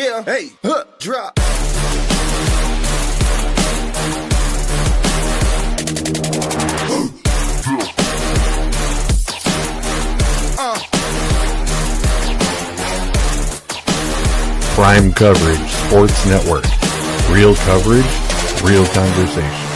Yeah, hey, drop. Prime Coverage Sports Network. Real coverage, real conversation.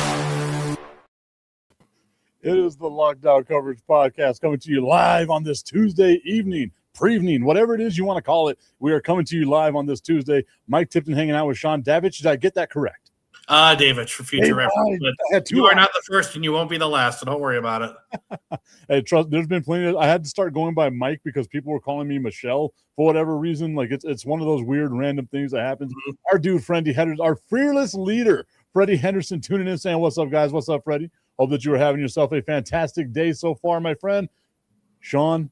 It is the Lockdown Coverage Podcast coming to you live on this Tuesday evening, pre-evening, whatever it is you want to call it. We are coming to you live on this Tuesday. Mike Tipton hanging out with Sean Davich. Did I get that correct? David, for future reference. But you are not the first and you won't be the last, so don't worry about it. Hey, trust, there's been plenty of, I had to start going by Mike because people were calling me Michelle for whatever reason. Like it's one of those weird random things that happens. Mm-hmm. Our dude, Freddie Henderson, our fearless leader, Freddie Henderson, tuning in saying, "What's up, guys? What's up, Freddie? Hope that you are having yourself a fantastic day so far, my friend." Sean,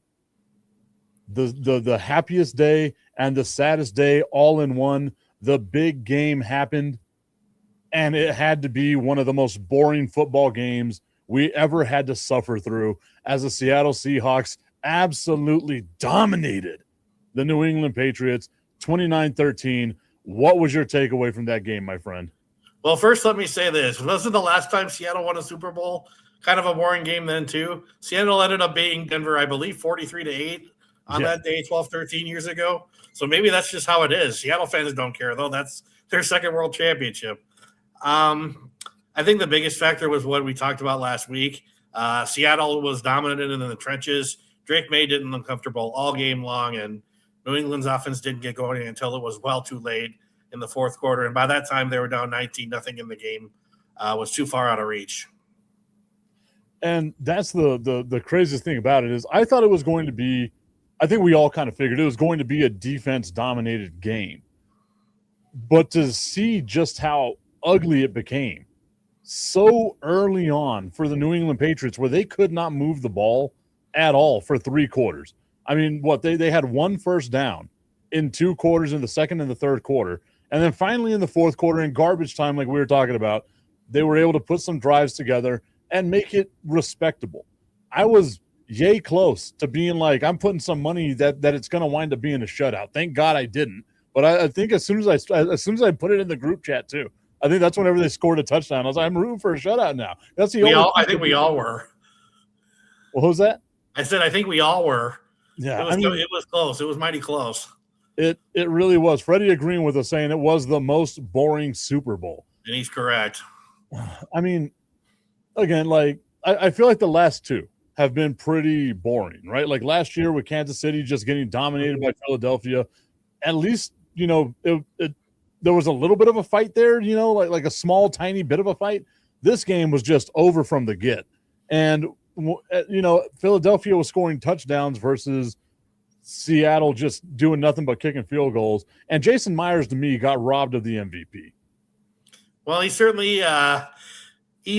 the happiest day and the saddest day all in one. The big game happened. And it had to be one of the most boring football games we ever had to suffer through as the Seattle Seahawks absolutely dominated the New England Patriots 29-13. What was your takeaway from that game, my friend? Well, first, let me say this. Wasn't the last time Seattle won a Super Bowl kind of a boring game then, too? Seattle ended up beating Denver, I believe, 43-8 on that day 12, 13 years ago. So maybe that's just how it is. Seattle fans don't care, though. That's their second world championship. I think the biggest factor was what we talked about last week. Seattle was dominant in the trenches. Drake May didn't look comfortable all game long, and New England's offense didn't get going until it was well too late in the fourth quarter. And by that time, they were down 19-0 in the game. Was too far out of reach. And that's the craziest thing about it is I thought it was going to be – I think we all kind of figured it was going to be a defense-dominated game. But to see just how – ugly it became so early on for the New England Patriots where they could not move the ball at all for 3 quarters. I mean, they had 1 first down in 2 quarters in the second and the third quarter. And then finally in the fourth quarter in garbage time, like we were talking about, they were able to put some drives together and make it respectable. I was yay close to being like, I'm putting some money that it's going to wind up being a shutout. Thank God I didn't. But I think as soon as I put it in the group chat too, I think that's whenever they scored a touchdown. I was like, I'm rooting for a shutout now. That's the only. I think we all were. Well, who's that? I said I think we all were. Yeah, it was close. It was mighty close. It really was. Freddie agreeing with us, saying it was the most boring Super Bowl. And he's correct. I mean, again, like I feel like the last 2 have been pretty boring, right? Like last year with Kansas City just getting dominated by Philadelphia. At least, you know, there was a little bit of a fight there, you know, like a small, tiny bit of a fight. This game was just over from the get. And, you know, Philadelphia was scoring touchdowns versus Seattle just doing nothing but kicking field goals. And Jason Myers, to me, got robbed of the MVP. Well, he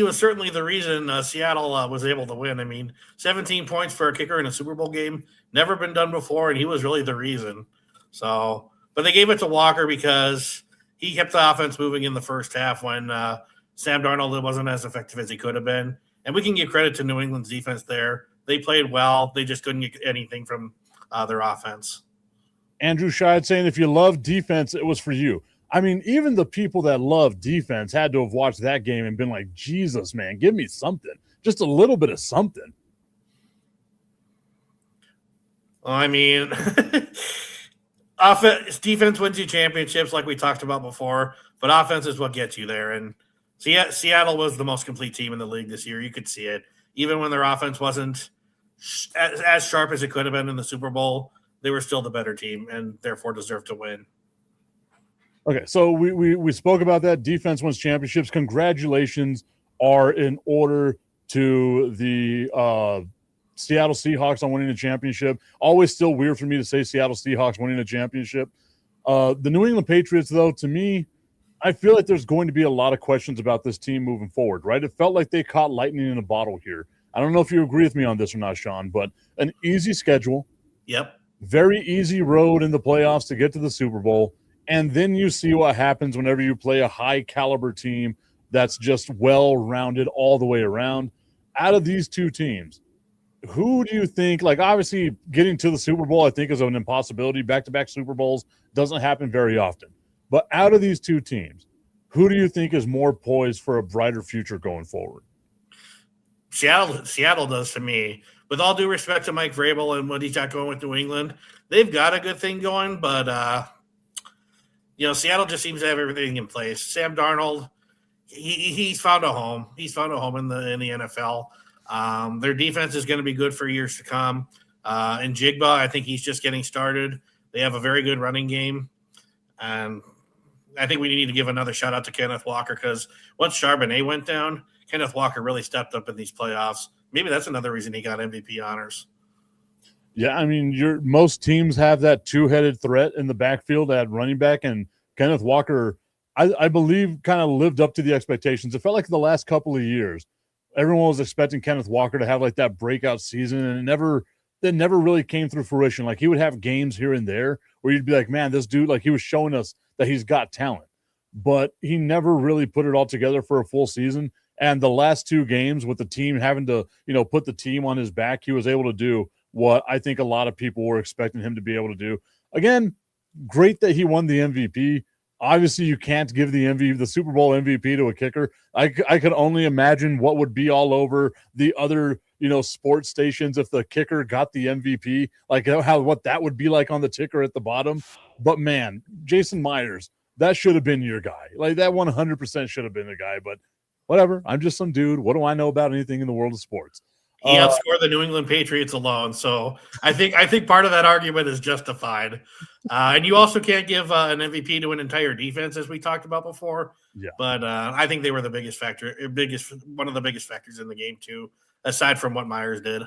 was certainly the reason Seattle was able to win. I mean, 17 points for a kicker in a Super Bowl game, never been done before, and he was really the reason. So, but they gave it to Walker because he kept the offense moving in the first half when Sam Darnold wasn't as effective as he could have been. And we can give credit to New England's defense there. They played well. They just couldn't get anything from their offense. Andrew Scheid saying, if you love defense, it was for you. I mean, even the people that love defense had to have watched that game and been like, Jesus, man, give me something. Just a little bit of something. I mean – defense wins you championships like we talked about before, but offense is what gets you there. And Seattle was the most complete team in the league this year. You could see it. Even when their offense wasn't as sharp as it could have been in the Super Bowl, they were still the better team and therefore deserved to win. Okay, so we spoke about that. Defense wins championships. Congratulations are in order to the Seattle Seahawks on winning a championship. Always still weird for me to say Seattle Seahawks winning a championship. The New England Patriots, though, to me, I feel like there's going to be a lot of questions about this team moving forward, right? It felt like they caught lightning in a bottle here. I don't know if you agree with me on this or not, Sean, but an easy schedule. Yep. Very easy road in the playoffs to get to the Super Bowl. And then you see what happens whenever you play a high-caliber team that's just well-rounded all the way around. Out of these 2 teams, who do you think, like, obviously getting to the Super Bowl, I think, is an impossibility. Back-to-back Super Bowls doesn't happen very often. But out of these two teams, who do you think is more poised for a brighter future going forward? Seattle does to me. With all due respect to Mike Vrabel and what he's got going with New England, they've got a good thing going, but Seattle just seems to have everything in place. Sam Darnold, he's found a home. He's found a home in the NFL. Their defense is going to be good for years to come. And Jigba, I think he's just getting started. They have a very good running game. And I think we need to give another shout out to Kenneth Walker, because once Charbonnet went down, Kenneth Walker really stepped up in these playoffs. Maybe that's another reason he got MVP honors. Yeah, I mean, most teams have that two-headed threat in the backfield at running back, and Kenneth Walker, I believe, kind of lived up to the expectations. It felt like the last couple of years, everyone was expecting Kenneth Walker to have like that breakout season, and it never really came through fruition. Like, he would have games here and there where you'd be like, man, this dude, like, he was showing us that he's got talent, but he never really put it all together for a full season. And the last two games, with the team having to, put the team on his back, he was able to do what I think a lot of people were expecting him to be able to do. Again, great that he won the MVP. Obviously, you can't give the Super Bowl MVP to a kicker. I could only imagine what would be all over the other, sports stations if the kicker got the MVP, like what that would be like on the ticker at the bottom. But man, Jason Myers, that should have been your guy. Like, that 100% should have been the guy, but whatever. I'm just some dude. What do I know about anything in the world of sports? He outscored the New England Patriots alone, so I think part of that argument is justified. And you also can't give an MVP to an entire defense, as we talked about before. Yeah. But I think they were the one of the biggest factors in the game too, aside from what Myers did.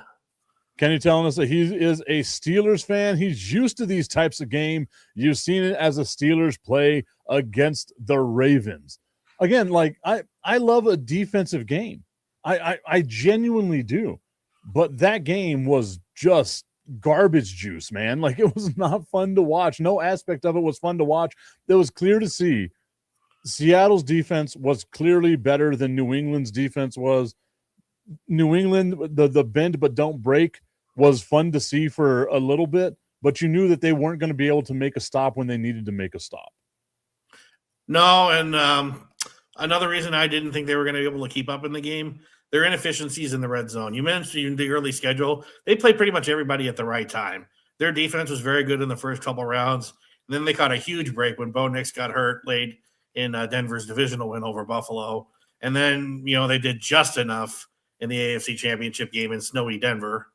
Kenny telling us that he is a Steelers fan. He's used to these types of game. You've seen it as the Steelers play against the Ravens. Again, like, I love a defensive game. I genuinely do. But that game was just garbage juice, man. Like, it was not fun to watch. No aspect of it was fun to watch. It was clear to see Seattle's defense was clearly better than New England's defense was. New England, the bend but don't break, was fun to see for a little bit, but you knew that they weren't going to be able to make a stop when they needed to make a stop. No, and another reason I didn't think they were going to be able to keep up in the game, their inefficiencies in the red zone. You mentioned the early schedule. They played pretty much everybody at the right time. Their defense was very good in the first couple rounds. And then they caught a huge break when Bo Nix got hurt late in Denver's divisional win over Buffalo. And then, they did just enough in the AFC Championship game in snowy Denver.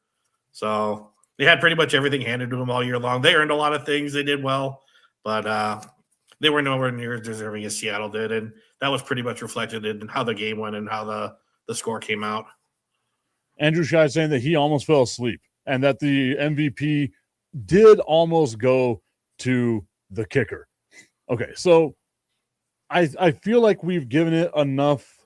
So they had pretty much everything handed to them all year long. They earned a lot of things. They did well, but they were nowhere near as deserving as Seattle did. And that was pretty much reflected in how the game went and how the score came out. Andrew Shai saying that he almost fell asleep and that the MVP did almost go to the kicker. Okay, so I feel like we've given it enough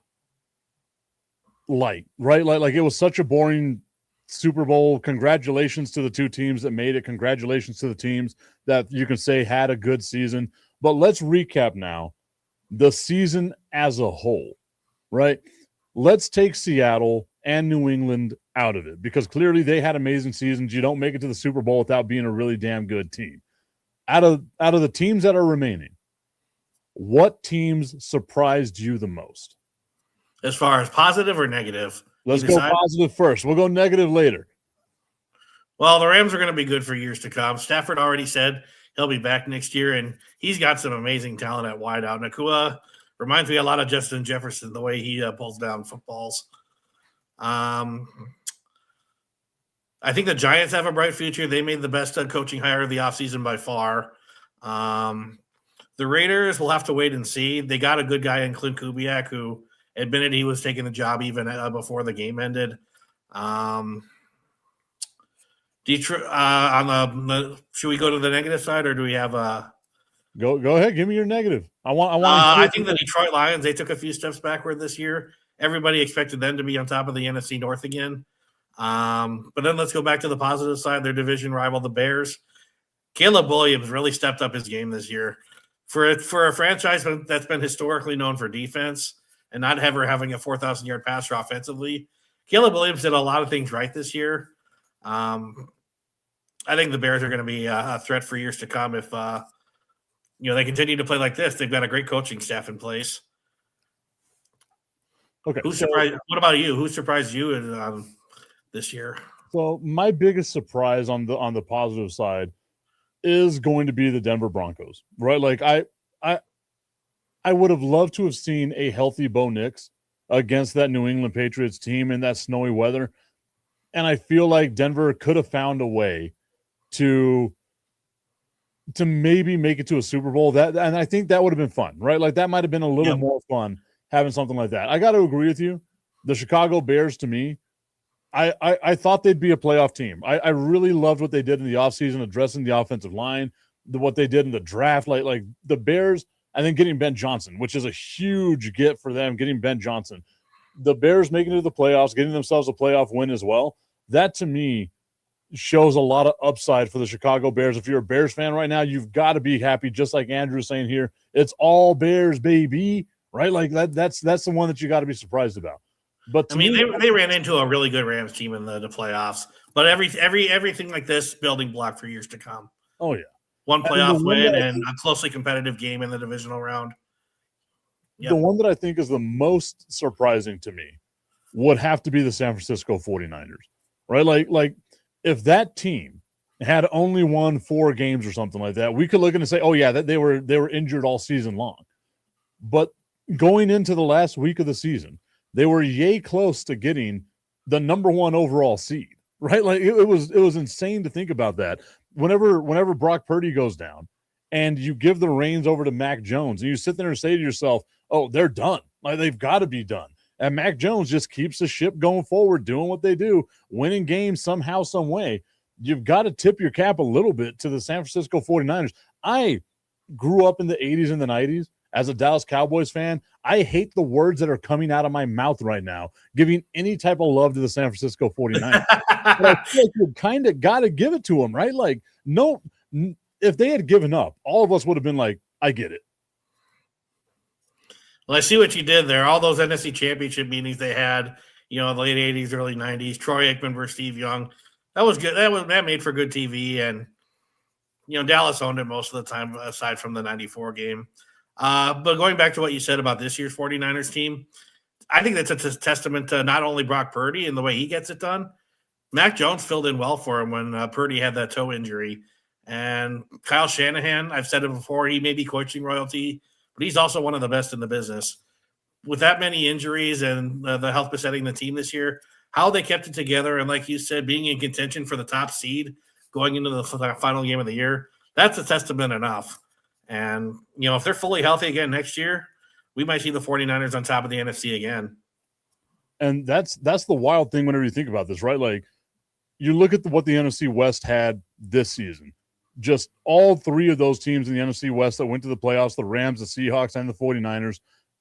light, right? Like it was such a boring Super Bowl. Congratulations to the two teams that made it. Congratulations to the teams that you can say had a good season. But let's recap now the season as a whole, right? Let's take Seattle and New England out of it, because clearly they had amazing seasons. You don't make it to the Super Bowl without being a really damn good team. Out of the teams that are remaining, what teams surprised you the most? As far as positive or negative? Let's go positive first. We'll go negative later. Well, the Rams are going to be good for years to come. Stafford already said he'll be back next year, and he's got some amazing talent at wideout. Nakua reminds me a lot of Justin Jefferson, the way he pulls down footballs. I think the Giants have a bright future. They made the best coaching hire of the offseason by far. The Raiders will have to wait and see. They got a good guy in Clint Kubiak, who admitted he was taking the job even before the game ended. Detroit, should we go to the negative side, or do we have a? Go ahead. Give me your negative. I think the Detroit Lions, they took a few steps backward this year. Everybody expected them to be on top of the NFC North again. But then let's go back to the positive side. Their division rival, the Bears. Caleb Williams really stepped up his game this year. For a franchise that's been historically known for defense and not ever having a 4,000-yard passer offensively, Caleb Williams did a lot of things right this year. I think the Bears are going to be a threat for years to come if they continue to play like this. They've got a great coaching staff in place. Okay. Who surprised? What about you? Who surprised you this year? So my biggest surprise on the positive side is going to be the Denver Broncos, right? Like I would have loved to have seen a healthy Bo Nix against that New England Patriots team in that snowy weather. And I feel like Denver could have found a way to maybe make it to a Super Bowl. And I think that would have been fun, right? Like that might have been a little more fun having something like that. I got to agree with you. The Chicago Bears, to me, I thought they'd be a playoff team. I really loved what they did in the offseason, addressing the offensive line, what they did in the draft. Like the Bears, and then getting Ben Johnson, which is a huge get for them, getting Ben Johnson. The Bears making it to the playoffs, getting themselves a playoff win as well. That, to me, shows a lot of upside for the Chicago Bears. If you're a Bears fan right now, you've got to be happy, just like Andrew's saying here. It's all Bears, baby, right? Like that's the one that you got to be surprised about. But they ran into a really good Rams team in the playoffs. But everything like this, building block for years to come. Oh, yeah. One playoff win and a closely competitive game in the divisional round. Yep. The one that I think is the most surprising to me would have to be the San Francisco 49ers, right? Like if that team had only won 4 games or something like that, we could look and say, oh, yeah, that they were injured all season long. But going into the last week of the season, they were yay close to getting the number 1 overall seed, right? Like it was insane to think about that. Whenever Brock Purdy goes down and you give the reins over to Mac Jones and you sit there and say to yourself, oh, they're done. Like they've got to be done. And Mac Jones just keeps the ship going forward, doing what they do, winning games somehow, some way. You've got to tip your cap a little bit to the San Francisco 49ers. I grew up in the 80s and the 90s as a Dallas Cowboys fan. I hate the words that are coming out of my mouth right now, giving any type of love to the San Francisco 49ers. But I feel like you kind of got to give it to them, right? Like, no, if they had given up, all of us would have been like, I get it. Well, I see what you did there. All those NFC championship meetings they had, in the late 80s, early 90s, Troy Aikman versus Steve Young. That was good. That made for good TV. And, Dallas owned it most of the time, aside from the 94 game. But going back to what you said about this year's 49ers team, I think that's a testament to not only Brock Purdy and the way he gets it done. Mac Jones filled in well for him when Purdy had that toe injury. And Kyle Shanahan, I've said it before, he may be coaching royalty, but he's also one of the best in the business. With that many injuries and the health besetting the team this year, how they kept it together, and like you said, being in contention for the top seed going into the final game of the year, that's a testament enough. And, if they're fully healthy again next year, we might see the 49ers on top of the NFC again. And that's the wild thing whenever you think about this, right? Like, you look at what the NFC West had this season. Just all 3 of those teams in the NFC West that went to the playoffs, the Rams, the Seahawks, and the 49ers,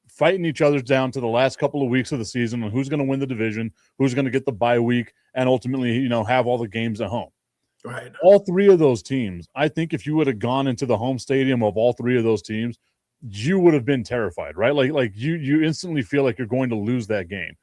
fighting each other down to the last couple of weeks of the season on who's going to win the division, who's going to get the bye week, and ultimately, have all the games at home. Right. All 3 of those teams, I think if you would have gone into the home stadium of all 3 of those teams, you would have been terrified, right? Like you instantly feel like you're going to lose that game.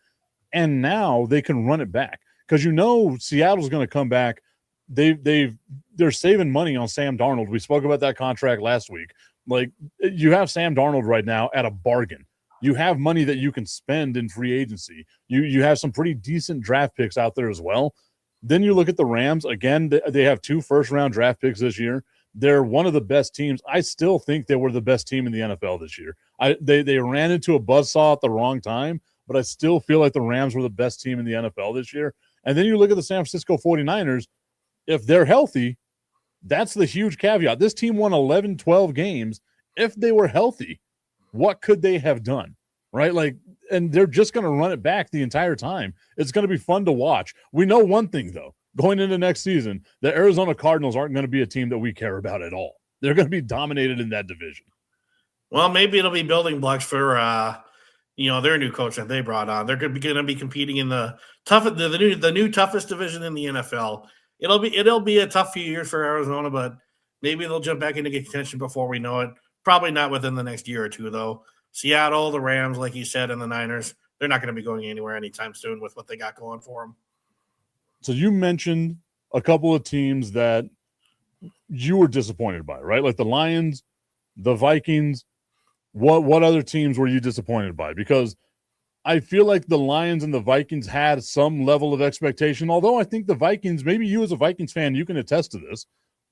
And now they can run it back because Seattle's going to come back. They're saving money on Sam Darnold. We spoke about that contract last week. Like, you have Sam Darnold right now at a bargain. You have money that you can spend in free agency. You have some pretty decent draft picks out there as well. Then you look at the Rams. Again, they have 2 first-round draft picks this year. They're one of the best teams. I still think they were the best team in the NFL this year. They ran into a buzzsaw at the wrong time, but I still feel like the Rams were the best team in the NFL this year. And then you look at the San Francisco 49ers. If they're healthy, that's the huge caveat. This team won 11, 12 games. If they were healthy, what could they have done, right? Like, and they're just going to run it back the entire time. It's going to be fun to watch. We know one thing, though, going into next season, the Arizona Cardinals aren't going to be a team that we care about at all. They're going to be dominated in that division. Well, maybe it'll be building blocks for, their new coach that they brought on. They're going to be competing in the new toughest division in the NFL. It'll be a tough few years for Arizona, but maybe they'll jump back into contention before we know it. Probably not within the next year or two, though. Seattle, the Rams, like you said, and the Niners, they're not going to be going anywhere anytime soon with what they got going for them. So you mentioned a couple of teams that you were disappointed by, right? Like the Lions, the Vikings. What other teams were you disappointed by? Because I feel like the Lions and the Vikings had some level of expectation, although I think the Vikings, maybe you as a Vikings fan, you can attest to this.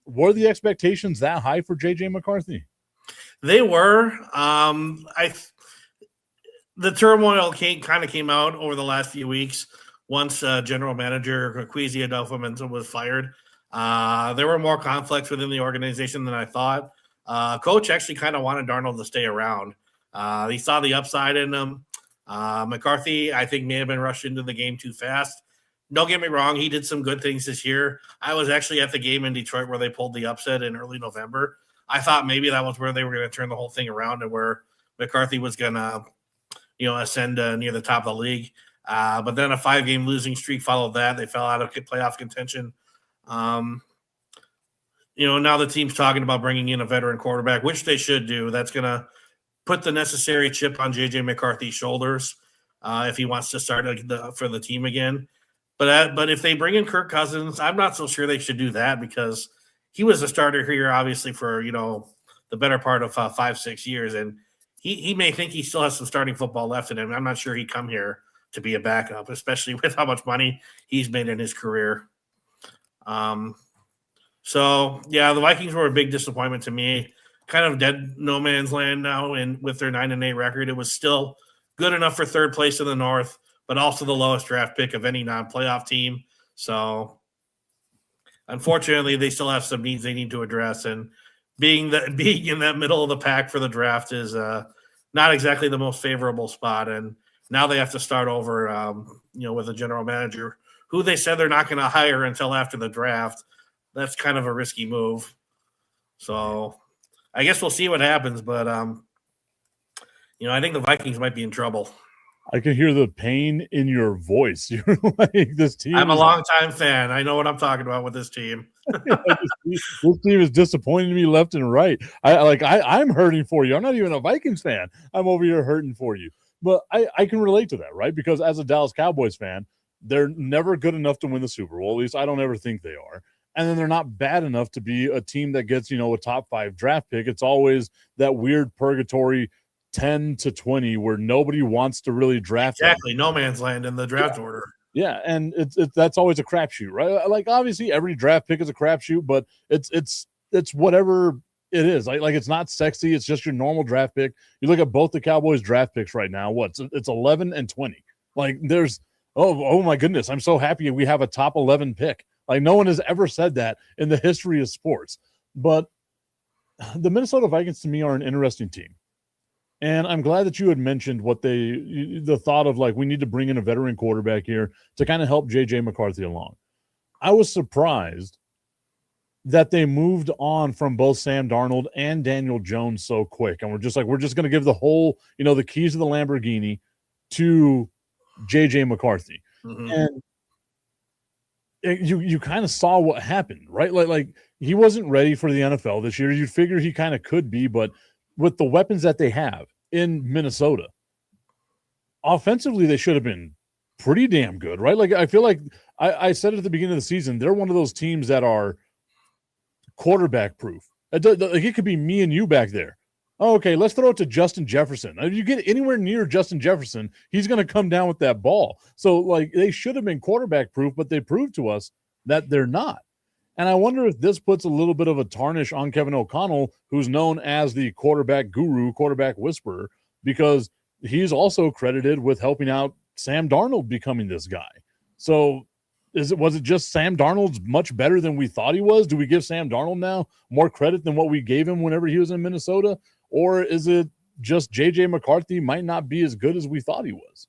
Were the expectations that high for J.J. McCarthy? They were. The turmoil kind of came out over the last few weeks once general manager Kwesi Adolfo-Mensah was fired. There were more conflicts within the organization than I thought. Coach actually kind of wanted Darnold to stay around. He saw the upside in him. McCarthy, I think, may have been rushed into the game too fast. Don't get me wrong, he did some good things this year. I was actually at the game in Detroit where they pulled the upset in early November. I thought maybe that was where they were going to turn the whole thing around and where McCarthy was going to, ascend near the top of the league. But then a 5-game losing streak followed that. They fell out of playoff contention. Now the team's talking about bringing in a veteran quarterback, which they should do. That's going to put the necessary chip on J.J. McCarthy's shoulders if he wants to start for the team again. But if they bring in Kirk Cousins, I'm not so sure they should do that because he was a starter here, obviously, for, the better part of 5-6 years. And he may think he still has some starting football left in him. I'm not sure he'd come here to be a backup, especially with how much money he's made in his career. The Vikings were a big disappointment to me. Kind of dead no man's land now, and with their 9-8 record, it was still good enough for third place in the North, but also the lowest draft pick of any non-playoff team. So, unfortunately, they still have some needs they need to address, and being in that middle of the pack for the draft is not exactly the most favorable spot. And now they have to start over, with a general manager who they said they're not going to hire until after the draft. That's kind of a risky move. So I guess we'll see what happens, but I think the Vikings might be in trouble. I can hear the pain in your voice. You're like, this team. I'm a longtime fan. I know what I'm talking about with this team. This team is disappointing me left and right. I'm hurting for you. I'm not even a Vikings fan. I'm over here hurting for you. But I can relate to that, right? Because as a Dallas Cowboys fan, they're never good enough to win the Super Bowl. At least I don't ever think they are. And then they're not bad enough to be a team that gets, a top 5 draft pick. It's always that weird purgatory 10 to 20 where nobody wants to really draft. Exactly. No man's land in the draft order. Yeah. And that's always a crapshoot, right? Like obviously every draft pick is a crapshoot, but it's whatever it is. Like it's not sexy. It's just your normal draft pick. You look at both the Cowboys draft picks right now. It's 11 and 20. Like there's, oh my goodness. I'm so happy we have a top 11 pick. Like no one has ever said that in the history of sports. But the Minnesota Vikings to me are an interesting team. And I'm glad that you had mentioned the thought of like, we need to bring in a veteran quarterback here to kind of help J.J. McCarthy along. I was surprised that they moved on from both Sam Darnold and Daniel Jones so quick. And we're just going to give the whole, the keys of the Lamborghini to J.J. McCarthy. Mm-hmm. And you kind of saw what happened, right? Like he wasn't ready for the NFL this year. You'd figure he kind of could be, but with the weapons that they have in Minnesota, offensively, they should have been pretty damn good, right? Like I feel like I said it at the beginning of the season, they're one of those teams that are quarterback proof. It could be me and you back there. Oh, okay, let's throw it to Justin Jefferson. If you get anywhere near Justin Jefferson, he's going to come down with that ball. So, like, they should have been quarterback proof, but they proved to us that they're not. And I wonder if this puts a little bit of a tarnish on Kevin O'Connell, who's known as the quarterback guru, quarterback whisperer, because he's also credited with helping out Sam Darnold becoming this guy. So was it just Sam Darnold's much better than we thought he was? Do we give Sam Darnold now more credit than what we gave him whenever he was in Minnesota? Or is it just J.J. McCarthy might not be as good as we thought he was?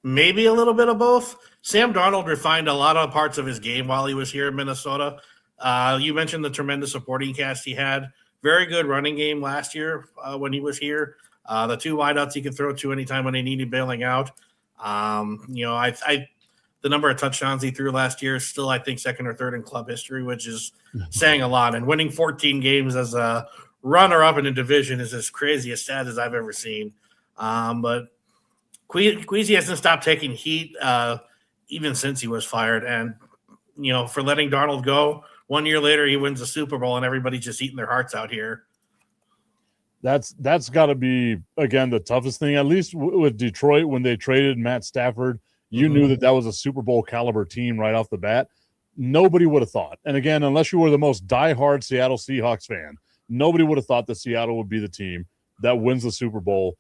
Maybe a little bit of both. Sam Darnold refined a lot of parts of his game while he was here in Minnesota. You mentioned the tremendous supporting cast he had. Very good running game last year when he was here. The 2 wideouts he could throw to anytime when they needed bailing out. The number of touchdowns he threw last year is still, I think, second or third in club history, which is saying a lot. And winning 14 games as a runner-up in a division is as crazy a stat as I've ever seen. But Kwesi hasn't stopped taking heat even since he was fired. And for letting Darnold go. 1 year later, he wins the Super Bowl, and everybody's just eating their hearts out here. That's got to be, again, the toughest thing. At least with Detroit, when they traded Matt Stafford, you knew that was a Super Bowl caliber team right off the bat. Nobody would have thought. And again, unless you were the most diehard Seattle Seahawks fan, nobody would have thought that Seattle would be the team that wins the Super Bowl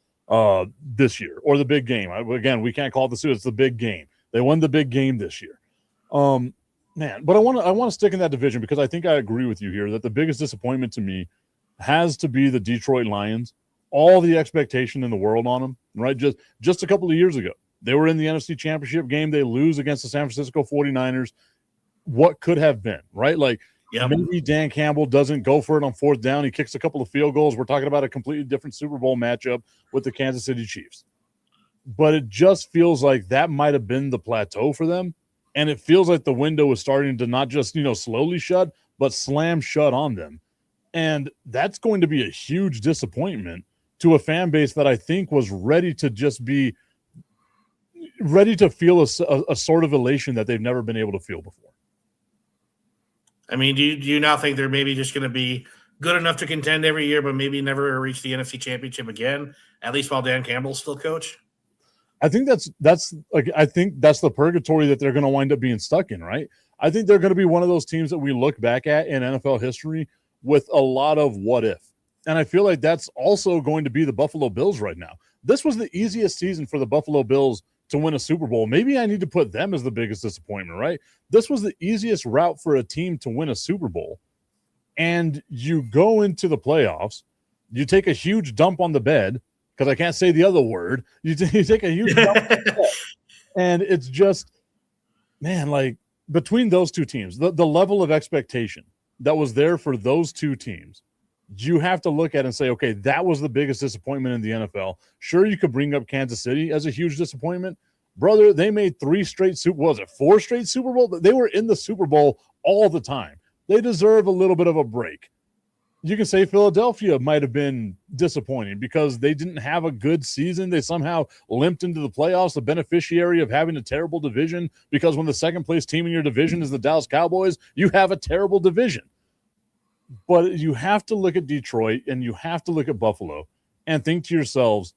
this year, or the big game. Again, we can't call it the Super Bowl. It's the big game. They won the big game this year. Man, but I want to stick in that division because I think I agree with you here that the biggest disappointment to me has to be the Detroit Lions. All the expectation in the world on them, right? Just a couple of years ago, they were in the NFC Championship game. They lose against the San Francisco 49ers. What could have been, right? Like, maybe Dan Campbell doesn't go for it on fourth down. He kicks a couple of field goals. We're talking about a completely different Super Bowl matchup with the Kansas City Chiefs. But it just feels like that might have been the plateau for them. And it feels like the window is starting to not just, slowly shut, but slam shut on them. And that's going to be a huge disappointment to a fan base that I think was ready to just be ready to feel a sort of elation that they've never been able to feel before. I mean, do you now think they're maybe just going to be good enough to contend every year, but maybe never reach the NFC Championship again, at least while Dan Campbell's still coach? I think that's the purgatory that they're going to wind up being stuck in, right? I think they're going to be one of those teams that we look back at in NFL history with a lot of what if. And I feel like that's also going to be the Buffalo Bills right now. This was the easiest season for the Buffalo Bills to win a Super Bowl. Maybe I need to put them as the biggest disappointment, right? This was the easiest route for a team to win a Super Bowl. And you go into the playoffs, you take a huge dump on the bed, because I can't say the other word. You take a huge dump on the bed, and it's just, man, like between those two teams, the level of expectation that was there for those two teams, you have to look at and say, okay, that was the biggest disappointment in the NFL. Sure, you could bring up Kansas City as a huge disappointment. Brother, they made 4 straight Super Bowl? They were in the Super Bowl all the time. They deserve a little bit of a break. You can say Philadelphia might have been disappointing because they didn't have a good season. They somehow limped into the playoffs, the beneficiary of having a terrible division, because when the second place team in your division is the Dallas Cowboys, you have a terrible division. But you have to look at Detroit and you have to look at Buffalo and think to yourselves,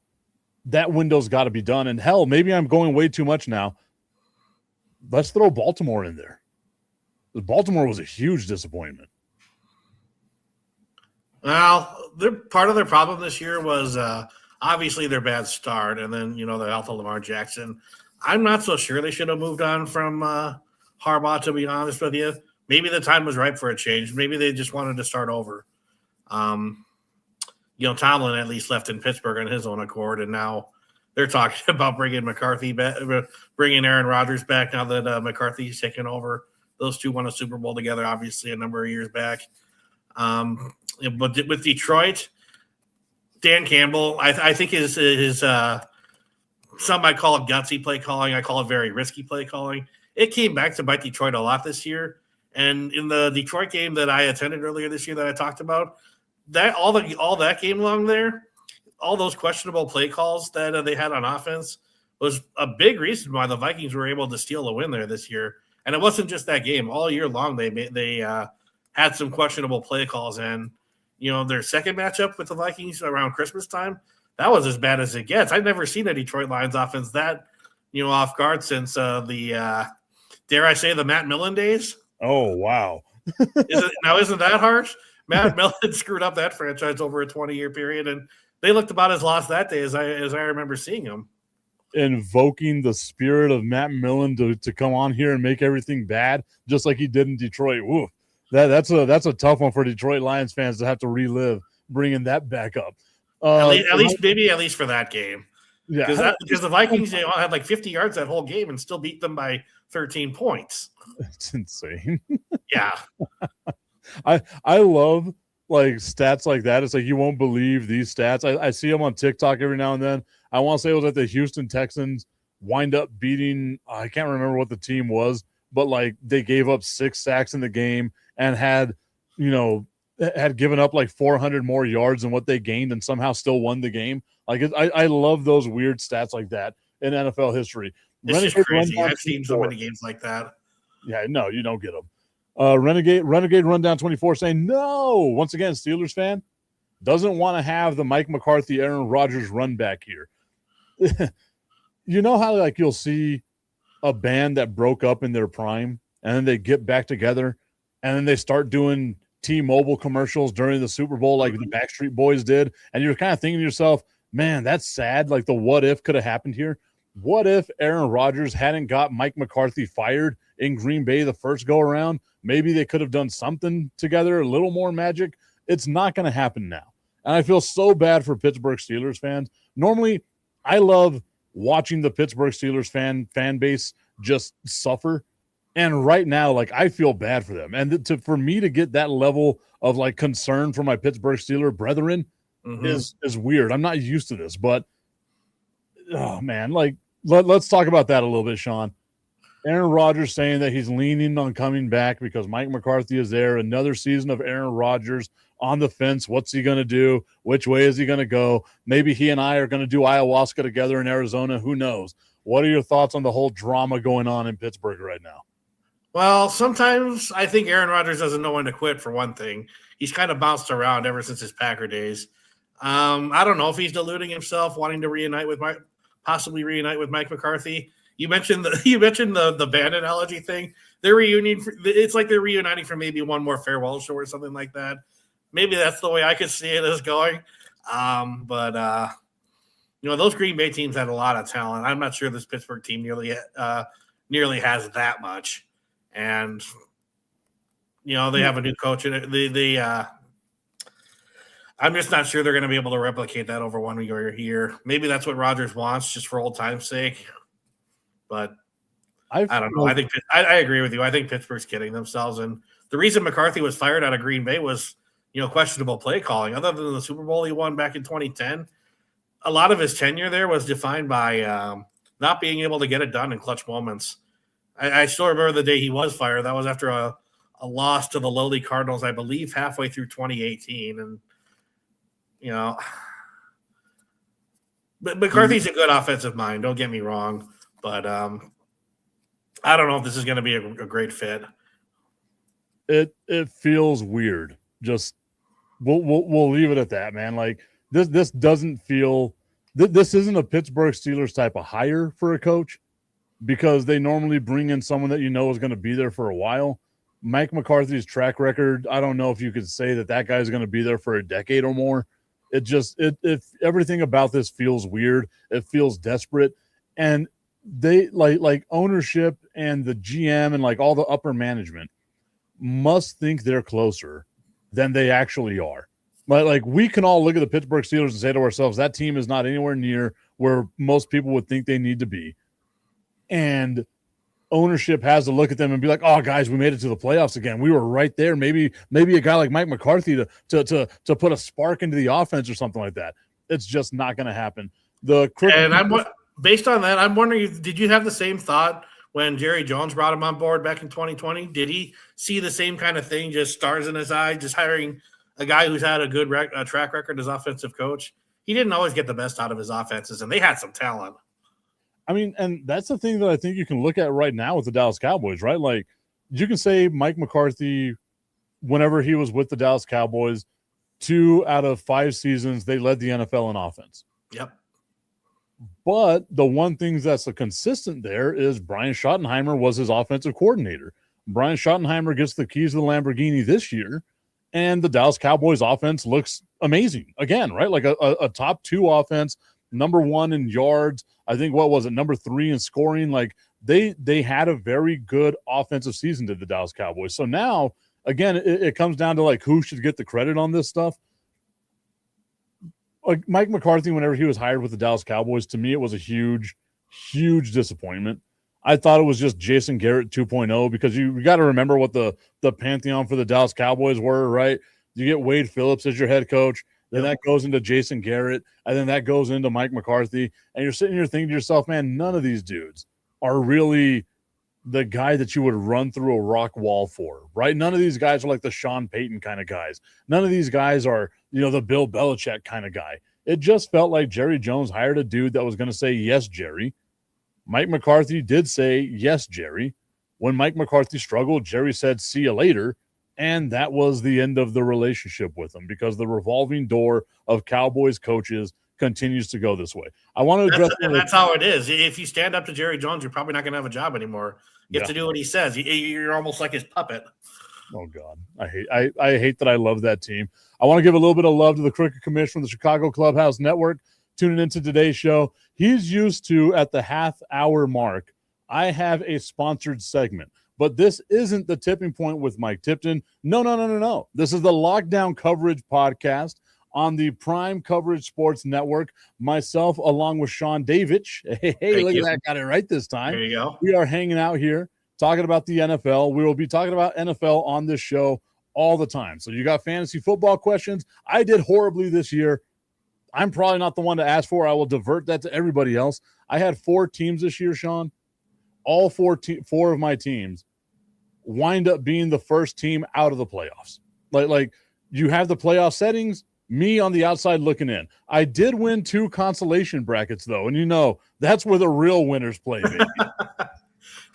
that window's got to be done. And hell, maybe I'm going way too much now. Let's throw Baltimore in there. Baltimore was a huge disappointment. Well, part of their problem this year was obviously their bad start, and then the health of Lamar Jackson. I'm not so sure they should have moved on from Harbaugh, to be honest with you. Maybe the time was right for a change. Maybe they just wanted to start over. Tomlin at least left in Pittsburgh on his own accord, and now they're talking about bringing McCarthy back, bringing Aaron Rodgers back now that McCarthy's taken over. Those two won a Super Bowl together, obviously, a number of years back. But with Detroit, Dan Campbell, I think his some might call it gutsy play calling. I call it very risky play calling. It came back to bite Detroit a lot this year. And in the Detroit game that I attended earlier this year that I talked about, that all that game long there, all those questionable play calls that they had on offense was a big reason why the Vikings were able to steal a win there this year. And it wasn't just that game. All year long, they had some questionable play calls. And, their second matchup with the Vikings around Christmas time, that was as bad as it gets. I've never seen a Detroit Lions offense that, off guard since dare I say, the Matt Millen days. Oh, wow. Isn't that harsh? Matt Millen screwed up that franchise over a 20-year period, and they looked about as lost that day as I remember seeing them. Invoking the spirit of Matt Millen to come on here and make everything bad, just like he did in Detroit. Woo. That's a tough one for Detroit Lions fans to have to relive, bringing that back up. At least for that game. Yeah, because the Vikings they all had like 50 yards that whole game and still beat them by 13 points. It's insane. Yeah. I love like stats like that. It's like you won't believe these stats. I see them on TikTok every now and then. I want to say it was at the Houston Texans wind up beating, I can't remember what the team was, but like they gave up 6 sacks in the game and had given up like 400 more yards than what they gained and somehow still won the game. Like I love those weird stats like that in NFL history. It's just crazy. I've seen so many games like that. Yeah, no, you don't get them. Renegade Rundown 24 saying, no, once again, Steelers fan, doesn't want to have the Mike McCarthy, Aaron Rodgers run back here. You know how like you'll see a band that broke up in their prime and then they get back together and then they start doing T-Mobile commercials during the Super Bowl like the Backstreet Boys did, and you're kind of thinking to yourself, man, that's sad. Like the what if could have happened here. What if Aaron Rodgers hadn't got Mike McCarthy fired in Green Bay the first go around? Maybe they could have done something together, a little more magic. It's not going to happen now. And I feel so bad for Pittsburgh Steelers fans. Normally, I love watching the Pittsburgh Steelers fan base just suffer. And right now, like, I feel bad for them. And for me to get that level of like concern for my Pittsburgh Steeler brethren is weird. I'm not used to this, but oh man, like let's talk about that a little bit, Sean. Aaron Rodgers saying that he's leaning on coming back because Mike McCarthy is there. Another season of Aaron Rodgers on the fence. What's he going to do? Which way is he going to go? Maybe he and I are going to do ayahuasca together in Arizona. Who knows? What are your thoughts on the whole drama going on in Pittsburgh right now? Well, sometimes I think Aaron Rodgers doesn't know when to quit, for one thing. He's kind of bounced around ever since his Packer days. I don't know if he's deluding himself, wanting to possibly reunite with Mike McCarthy. You mentioned the band analogy thing. They're it's like they're reuniting for maybe one more farewell show or something like that. Maybe that's the way I could see it as going. But those Green Bay teams had a lot of talent. I'm not sure this Pittsburgh team nearly has that much. And they have a new coach, and I'm just not sure they're going to be able to replicate that over 1 year. Maybe that's what Rodgers wants, just for old time's sake. But I don't know. I agree with you. I think Pittsburgh's kidding themselves. And the reason McCarthy was fired out of Green Bay was, questionable play calling. Other than the Super Bowl he won back in 2010, a lot of his tenure there was defined by not being able to get it done in clutch moments. I still remember the day he was fired. That was after a loss to the lowly Cardinals, I believe, halfway through 2018. And, but McCarthy's a good offensive mind. Don't get me wrong. But I don't know if this is going to be a great fit. It feels weird. Just we'll leave it at that, man. Like this doesn't feel. This isn't a Pittsburgh Steelers type of hire for a coach, because they normally bring in someone that is going to be there for a while. Mike McCarthy's track record, I don't know if you could say that guy is going to be there for a decade or more. It everything about this feels weird. It feels desperate, and they like ownership and the GM and like all the upper management must think they're closer than they actually are. But like we can all look at the Pittsburgh Steelers and say to ourselves, that team is not anywhere near where most people would think they need to be. And ownership has to look at them and be like, oh guys, we made it to the playoffs again. We were right there. Maybe a guy like Mike McCarthy to put a spark into the offense or something like that. It's just not going to happen. Based on that, I'm wondering, did you have the same thought when Jerry Jones brought him on board back in 2020? Did he see the same kind of thing, just stars in his eye, just hiring a guy who's had a good track record as offensive coach? He didn't always get the best out of his offenses, and they had some talent. I mean, and that's the thing that I think you can look at right now with the Dallas Cowboys, right? Like, you can say Mike McCarthy, whenever he was with the Dallas Cowboys, 2 out of 5 seasons, they led the NFL in offense. Yep. But the one thing that's a consistent there is Brian Schottenheimer was his offensive coordinator. Brian Schottenheimer gets the keys to the Lamborghini this year, and the Dallas Cowboys offense looks amazing again, right? Like a top 2 offense, number 1 in yards. I think, number 3 in scoring? Like they had a very good offensive season to the Dallas Cowboys. So now, again, it comes down to like who should get the credit on this stuff. Like Mike McCarthy, whenever he was hired with the Dallas Cowboys, to me, it was a huge, huge disappointment. I thought it was just Jason Garrett 2.0, because you got to remember what the pantheon for the Dallas Cowboys were, right? You get Wade Phillips as your head coach, then that goes into Jason Garrett, and then that goes into Mike McCarthy, and you're sitting here thinking to yourself, man, none of these dudes are really the guy that you would run through a rock wall for, right? None of these guys are like the Sean Payton kind of guys. None of these guys are, the Bill Belichick kind of guy. It just felt like Jerry Jones hired a dude that was going to say, yes, Jerry. Mike McCarthy did say, yes, Jerry. When Mike McCarthy struggled, Jerry said, "See you later." And that was the end of the relationship with him because the revolving door of Cowboys coaches continues to go this way. I want to address that's how it is. If you stand up to Jerry Jones, you're probably not going to have a job anymore. You have to do what he says. You're almost like his puppet. Oh God, I hate that I love that team. I want to give a little bit of love to the Cricket Commish from the Chicago Clubhouse Network tuning into today's show. He's used to, at the half-hour mark, I have a sponsored segment. But this isn't the Tipping Point with Mike Tipton. No. This is the Lockdown Coverage podcast on the Prime Coverage Sports Network. Myself, along with Sean Davich. Hey, look at that. Got it right this time. There you go. We are hanging out here talking about the NFL. We will be talking about NFL on this show all the time. So you got fantasy football questions. I did horribly this year. I'm probably not the one to ask for. I will divert that to everybody else. I had 4 teams this year, Sean. All 4 of my teams wind up being the first team out of the playoffs. Like you have the playoff settings, me on the outside looking in. I did win 2 consolation brackets, though, and that's where the real winners play, baby.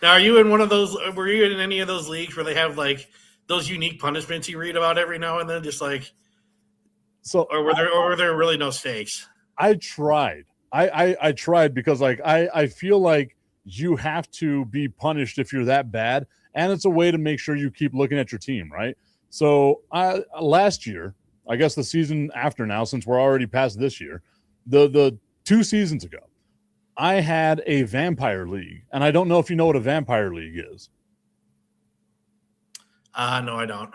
Now, are you in one of those? Were you in any of those leagues where they have like those unique punishments you read about every now and then, just like? So, or were there really no stakes? I tried. I tried because I feel like you have to be punished if you're that bad, and it's a way to make sure you keep looking at your team, right? So last year, I guess the season after now, since we're already past this year, the 2 seasons ago, I had a vampire league, and I don't know if you know what a vampire league is. No, I don't.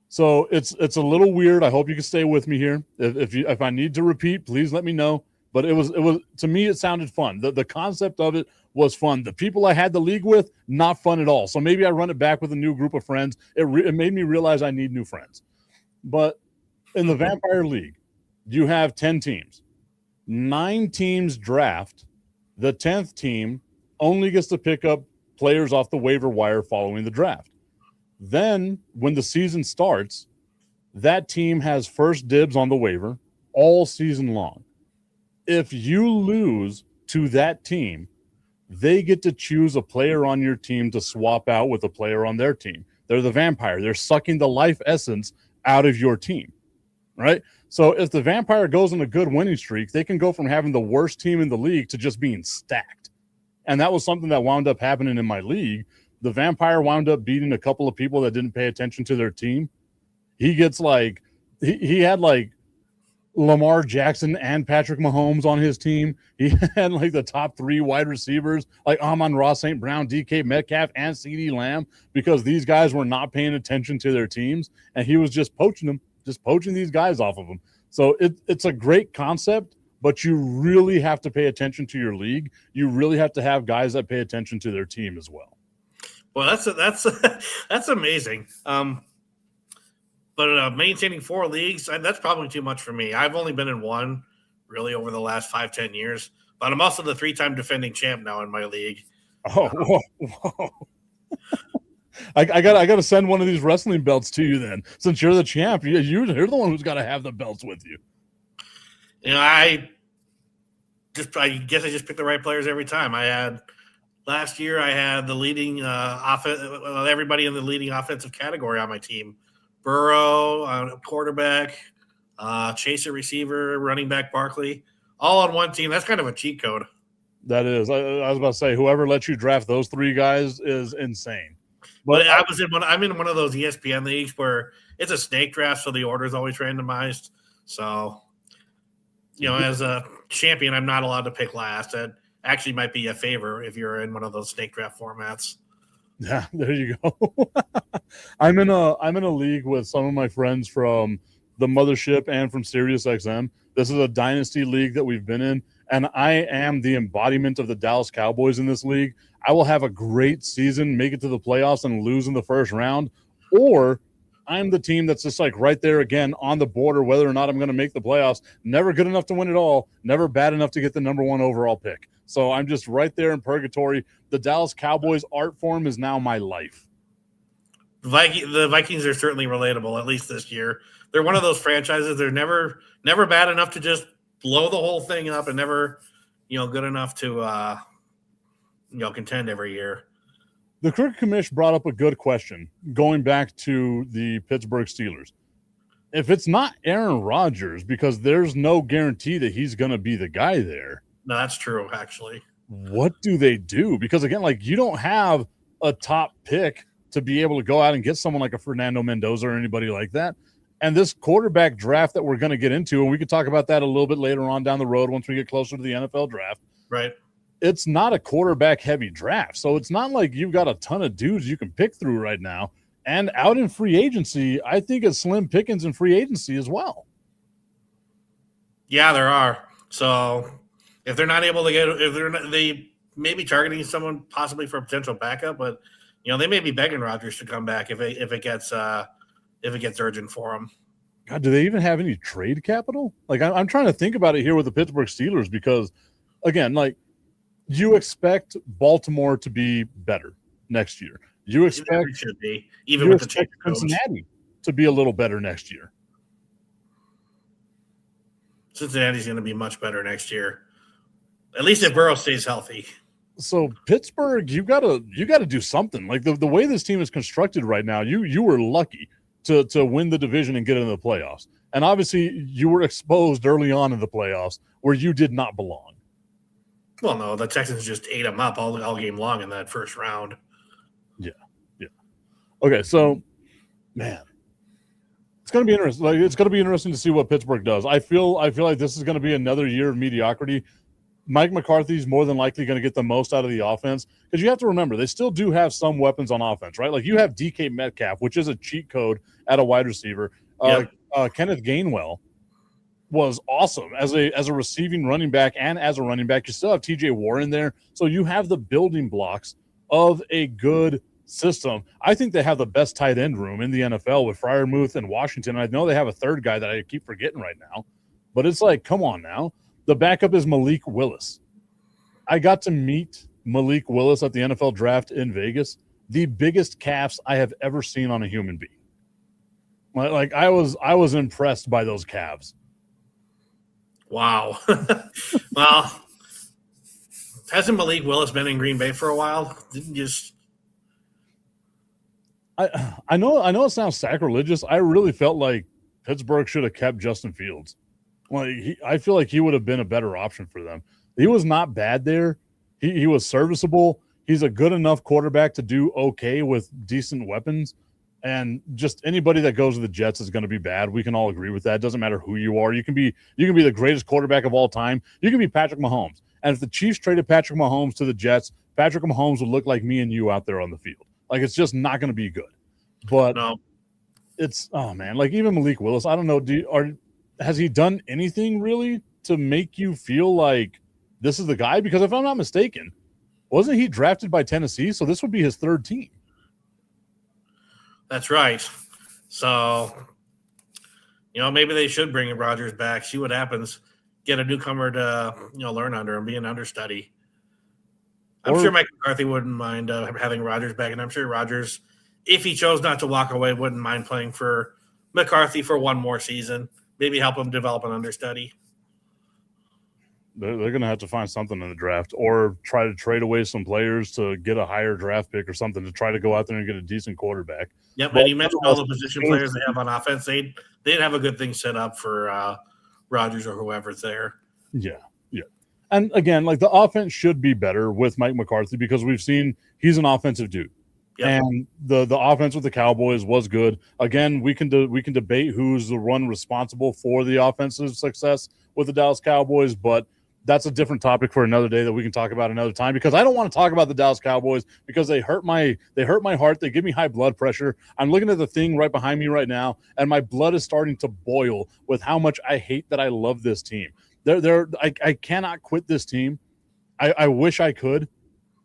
So it's a little weird. I hope you can stay with me here. If I need to repeat, please let me know. But it was to me, it sounded fun. The concept of it was fun. The people I had the league with, not fun at all. So maybe I run it back with a new group of friends. It made me realize I need new friends. But in the Vampire League, you have 10 teams. 9 teams draft. The 10th team only gets to pick up players off the waiver wire following the draft. Then when the season starts, that team has first dibs on the waiver all season long. If you lose to that team, they get to choose a player on your team to swap out with a player on their team. They're the vampire. They're sucking the life essence out of your team, right? So if the vampire goes on a good winning streak, they can go from having the worst team in the league to just being stacked. And that was something that wound up happening in my league. The vampire wound up beating a couple of people that didn't pay attention to their team. He gets he had Lamar Jackson and Patrick Mahomes on his team. He had the top 3 wide receivers, like Amon-Ra St. Brown, DK Metcalf, and CeeDee Lamb, because these guys were not paying attention to their teams, and he was just poaching them, just poaching these guys off of them. So it's a great concept, but you really have to pay attention to your league. You really have to have guys that pay attention to their team as well. Well, that's amazing. But maintaining 4 leagues, that's probably too much for me. I've only been in 1 really over the last 5-10 years, but I'm also the 3-time defending champ now in my league. Oh, whoa. I got to send one of these wrestling belts to you then, since you're the champ. You're the one who's got to have the belts with you. I guess I just picked the right players every time. Last year I had the leading everybody in the leading offensive category on my team. Burrow, quarterback, Chase a receiver, running back Barkley, all on one team. That's kind of a cheat code. That is. I was about to say, whoever lets you draft those 3 guys is insane. But I'm in one of those ESPN leagues where it's a snake draft, so the order is always randomized. So, as a champion, I'm not allowed to pick last. That actually might be a favor if you're in one of those snake draft formats. Yeah, there you go. I'm in a league with some of my friends from the mothership and from SiriusXM. This is a dynasty league that we've been in, and I am the embodiment of the Dallas Cowboys in this league. I will have a great season, make it to the playoffs, and lose in the first round, or I'm the team that's just right there again on the border, whether or not I'm going to make the playoffs. Never good enough to win it all, never bad enough to get the number 1 overall pick. So I'm just right there in purgatory. The Dallas Cowboys art form is now my life. The Vikings are certainly relatable, at least this year. They're one of those franchises. They're never bad enough to just blow the whole thing up, and never, good enough to, contend every year. The Crooked Commish brought up a good question going back to the Pittsburgh Steelers. If it's not Aaron Rodgers, because there's no guarantee that he's going to be the guy there. No, that's true, actually. What do they do? Because, again, like, you don't have a top pick to be able to go out and get someone like a Fernando Mendoza or anybody like that. And this quarterback draft that we're going to get into, and we could talk about that a little bit later on down the road once we get closer to the NFL draft. Right. It's not a quarterback-heavy draft. So it's not like you've got a ton of dudes you can pick through right now. And out in free agency, I think it's slim pickings in free agency as well. Yeah, there are. So if they're not able to get – they may be targeting someone possibly for a potential backup, but, they may be begging Rodgers to come back if it gets urgent for them. God, do they even have any trade capital? Like, I'm trying to think about it here with the Pittsburgh Steelers because, again, like, you expect Baltimore to be better next year. You expect it should be, even with the change of Cincinnati to be a little better next year. Cincinnati's going to be much better next year, at least if Burrow stays healthy. So Pittsburgh, you gotta do something. Like the way this team is constructed right now, you were lucky to win the division and get into the playoffs. And obviously, you were exposed early on in the playoffs where you did not belong. Well, no, the Texans just ate them up all game long in that first round. Yeah. Okay, so, man, it's going to be interesting. Like, it's going to be interesting to see what Pittsburgh does. I feel like this is going to be another year of mediocrity. Mike McCarthy's more than likely going to get the most out of the offense because you have to remember they still do have some weapons on offense, right? Like you have DK Metcalf, which is a cheat code at a wide receiver. Yep. Kenneth Gainwell was awesome as a receiving running back and as a running back. You still have TJ Warren there, so you have the building blocks of a good system. I think they have the best tight end room in the NFL with Freiermuth and Washington. I know they have a third guy that I keep forgetting right now, but it's like, come on now. The backup is Malik Willis. I got to meet Malik Willis at the NFL draft in Vegas. The biggest calves I have ever seen on a human being. Like I was impressed by those calves. Wow. Well, hasn't Malik Willis been in Green Bay for a while? Didn't just I know it sounds sacrilegious. I really felt like Pittsburgh should have kept Justin Fields. Like I feel like he would have been a better option for them. He was not bad there. He was serviceable. He's a good enough quarterback to do okay with decent weapons. And just anybody that goes to the Jets is going to be bad. We can all agree with that. It doesn't matter who you are. You can be the greatest quarterback of all time. You can be Patrick Mahomes. And if the Chiefs traded Patrick Mahomes to the Jets, Patrick Mahomes would look like me and you out there on the field. Like it's just not going to be good. But no. It's like even Malik Willis. I don't know. Has he done anything really to make you feel like this is the guy? Because if I'm not mistaken, wasn't he drafted by Tennessee? So this would be his third team. That's right. So, maybe they should bring Rodgers back, see what happens, get a newcomer to, learn under him, be an understudy. I'm sure Mike McCarthy wouldn't mind having Rodgers back, and I'm sure Rodgers, if he chose not to walk away, wouldn't mind playing for McCarthy for one more season, maybe help him develop an understudy. They're going to have to find something in the draft or try to trade away some players to get a higher draft pick or something to try to go out there and get a decent quarterback. Yep, and you mentioned all the position players they have on offense. They didn't have a good thing set up for Rodgers or whoever's there. Yeah. And again, like the offense should be better with Mike McCarthy because we've seen he's an offensive dude. Yep. And the offense with the Cowboys was good. Again, we can debate who's the one responsible for the offensive success with the Dallas Cowboys, but that's a different topic for another day that we can talk about another time because I don't want to talk about the Dallas Cowboys because they hurt my heart. They give me high blood pressure. I'm looking at the thing right behind me right now, and my blood is starting to boil with how much I hate that I love this team. I cannot quit this team. I wish I could.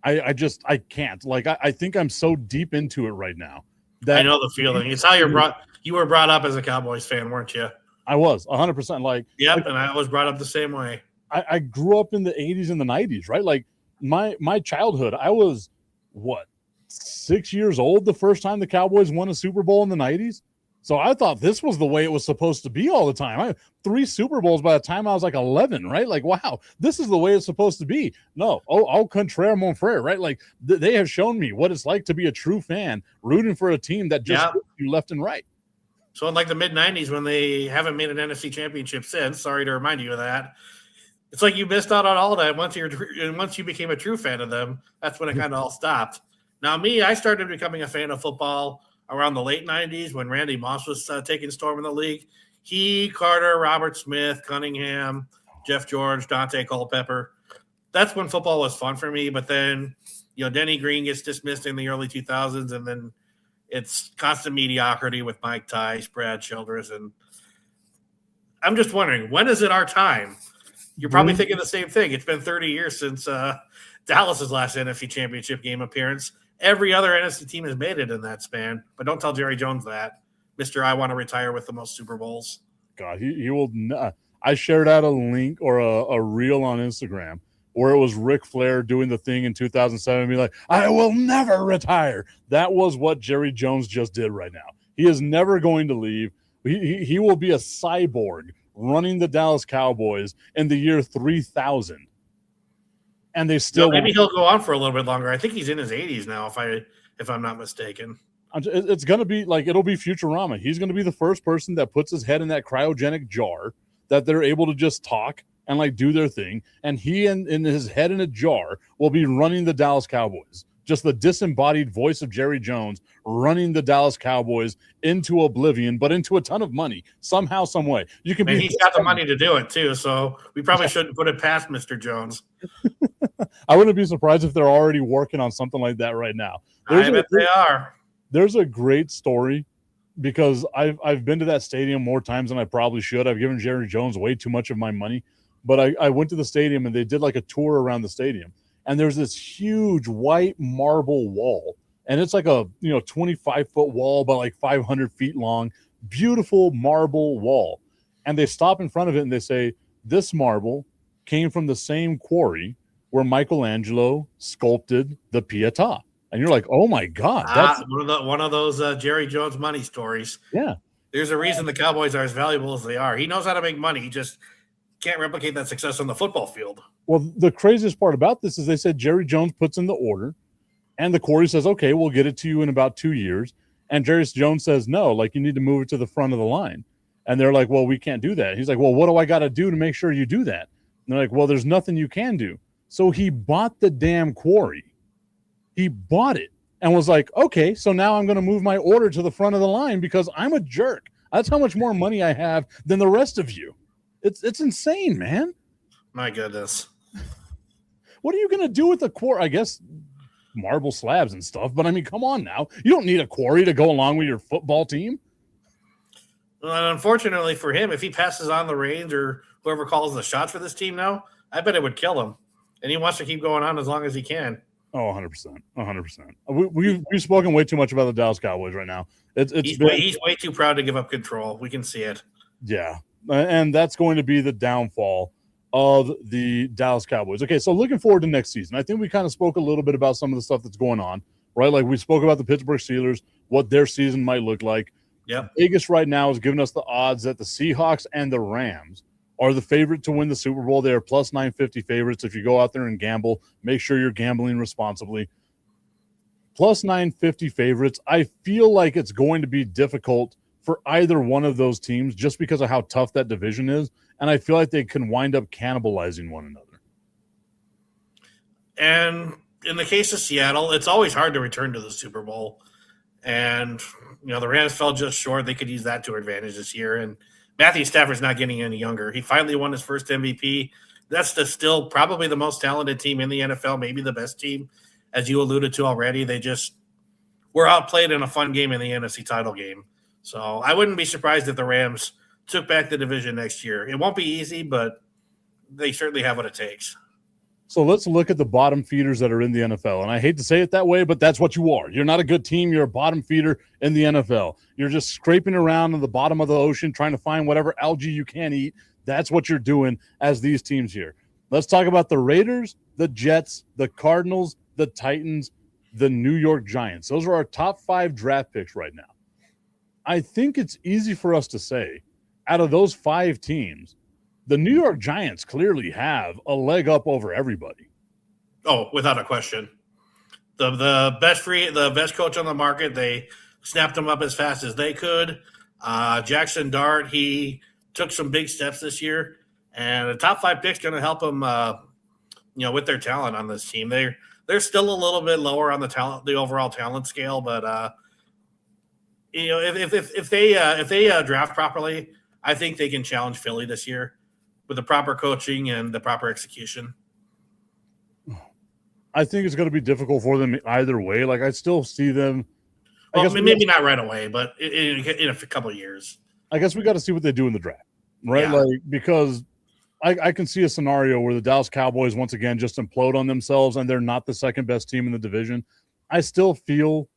I can't. Like I think I'm so deep into it right now. I know the feeling. It's how you were brought up as a Cowboys fan, weren't you? I was 100%. And I was brought up the same way. I grew up in the 80s and the 90s, right? Like my childhood, I was 6 years old the first time the Cowboys won a Super Bowl in the 90s. So I thought this was the way it was supposed to be all the time. 3 Super Bowls by the time I was like 11, right? Like, wow, this is the way it's supposed to be. No, au contraire, mon frère, right? Like, they have shown me what it's like to be a true fan, rooting for a team that just you left and right. So in like the mid-'90s, when they haven't made an NFC championship since, sorry to remind you of that, it's like you missed out on all that. Once you became a true fan of them, that's when it kind of all stopped. Now, I started becoming a fan of football around the late 90s when Randy Moss was taking storm in the league. He, Carter, Robert Smith, Cunningham, Jeff George, Dante Culpepper. That's when football was fun for me. But then, Denny Green gets dismissed in the early 2000s, and then it's constant mediocrity with Mike Tice, Brad Childress. And I'm just wondering, when is it our time? You're probably thinking the same thing. It's been 30 years since Dallas's last NFC championship game appearance. Every other NFC team has made it in that span, but don't tell Jerry Jones that. Mr. I want to retire with the most Super Bowls. God, he will not. I shared out a link or a reel on Instagram where it was Ric Flair doing the thing in 2007 and be like, I will never retire. That was what Jerry Jones just did right now. He is never going to leave. He will be a cyborg running the Dallas Cowboys in the year 3000. And they still maybe he'll go on for a little bit longer. I think he's in his 80s now, if I'm not mistaken. It's going to be like, it'll be Futurama. He's going to be the first person that puts his head in that cryogenic jar that they're able to just talk and like do their thing. And he and his head in a jar will be running the Dallas Cowboys. Just the disembodied voice of Jerry Jones running the Dallas Cowboys into oblivion, but into a ton of money somehow, some way. He's got the money to do it too, so we probably shouldn't put it past Mr. Jones. I wouldn't be surprised if they're already working on something like that right now. I bet they are. There's a great story because I've been to that stadium more times than I probably should. I've given Jerry Jones way too much of my money, but I went to the stadium and they did like a tour around the stadium. And there's this huge white marble wall. And it's like a 25-foot wall by like 500 feet long, beautiful marble wall. And they stop in front of it and they say, this marble came from the same quarry where Michelangelo sculpted the Pietà. And you're like, oh my God. That's one of those Jerry Jones money stories. Yeah. There's a reason the Cowboys are as valuable as they are. He knows how to make money. He just can't replicate that success on the football field. Well, the craziest part about this is they said Jerry Jones puts in the order and the quarry says, okay, we'll get it to you in about 2 years. And Jerry Jones says, no, like you need to move it to the front of the line. And they're like, well, we can't do that. He's like, well, what do I got to do to make sure you do that? And they're like, well, there's nothing you can do. So he bought the damn quarry. He bought it and was like, okay, so now I'm going to move my order to the front of the line because I'm a jerk. That's how much more money I have than the rest of you. It's insane, man. My goodness. What are you going to do with the quarry? I guess marble slabs and stuff, but I mean, come on now. You don't need a quarry to go along with your football team. Well, and unfortunately for him, if he passes on the reins or whoever calls the shots for this team now, I bet it would kill him. And he wants to keep going on as long as he can. Oh, 100%. 100%. We've spoken way too much about the Dallas Cowboys right now. He's way too proud to give up control. We can see it. Yeah, and that's going to be the downfall of the Dallas Cowboys. Okay, so looking forward to next season. I think we kind of spoke a little bit about some of the stuff that's going on, right? Like we spoke about the Pittsburgh Steelers, what their season might look like. Yeah. Vegas right now is giving us the odds that the Seahawks and the Rams are the favorite to win the Super Bowl. They are plus 950 favorites. If you go out there and gamble, make sure you're gambling responsibly. Plus 950 favorites. I feel like it's going to be difficult for either one of those teams just because of how tough that division is. And I feel like they can wind up cannibalizing one another. And in the case of Seattle, it's always hard to return to the Super Bowl. And, the Rams fell just short. They could use that to advantage this year. And Matthew Stafford's not getting any younger. He finally won his first MVP. That's still probably the most talented team in the NFL, maybe the best team, as you alluded to already. They just were outplayed in a fun game in the NFC title game. So I wouldn't be surprised if the Rams took back the division next year. It won't be easy, but they certainly have what it takes. So let's look at the bottom feeders that are in the NFL. And I hate to say it that way, but that's what you are. You're not a good team. You're a bottom feeder in the NFL. You're just scraping around on the bottom of the ocean trying to find whatever algae you can eat. That's what you're doing as these teams here. Let's talk about the Raiders, the Jets, the Cardinals, the Titans, the New York Giants. Those are our top 5 draft picks right now. I think it's easy for us to say, out of those 5 teams, the New York Giants clearly have a leg up over everybody. Oh, without a question. The best coach on the market, they snapped him up as fast as they could. Jackson Dart, he took some big steps this year, and the top 5 picks going to help him, with their talent on this team. They're still a little bit lower on the overall talent scale, but if they draft properly, I think they can challenge Philly this year with the proper coaching and the proper execution. I think it's going to be difficult for them either way. Like, I still see them. Well, maybe not right away, but in a couple of years. I guess we got to see what they do in the draft, right? Yeah. Like, because I can see a scenario where the Dallas Cowboys once again just implode on themselves and they're not the second best team in the division. I still feel,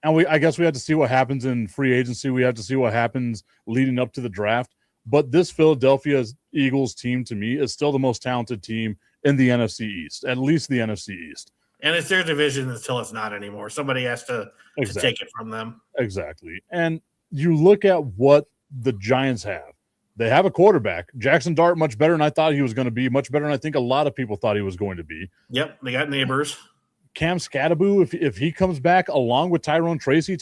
and I guess we have to see what happens in free agency. We have to see what happens leading up to the draft. But this Philadelphia Eagles team, to me, is still the most talented team in the NFC East, at least the NFC East. And it's their division until it's not anymore. Somebody has to take it from them. Exactly. And you look at what the Giants have. They have a quarterback, Jackson Dart, much better than I thought he was going to be, much better than I think a lot of people thought he was going to be. Yep, they got neighbors. Cam Scattaboo, if he comes back along with Tyrone Tracy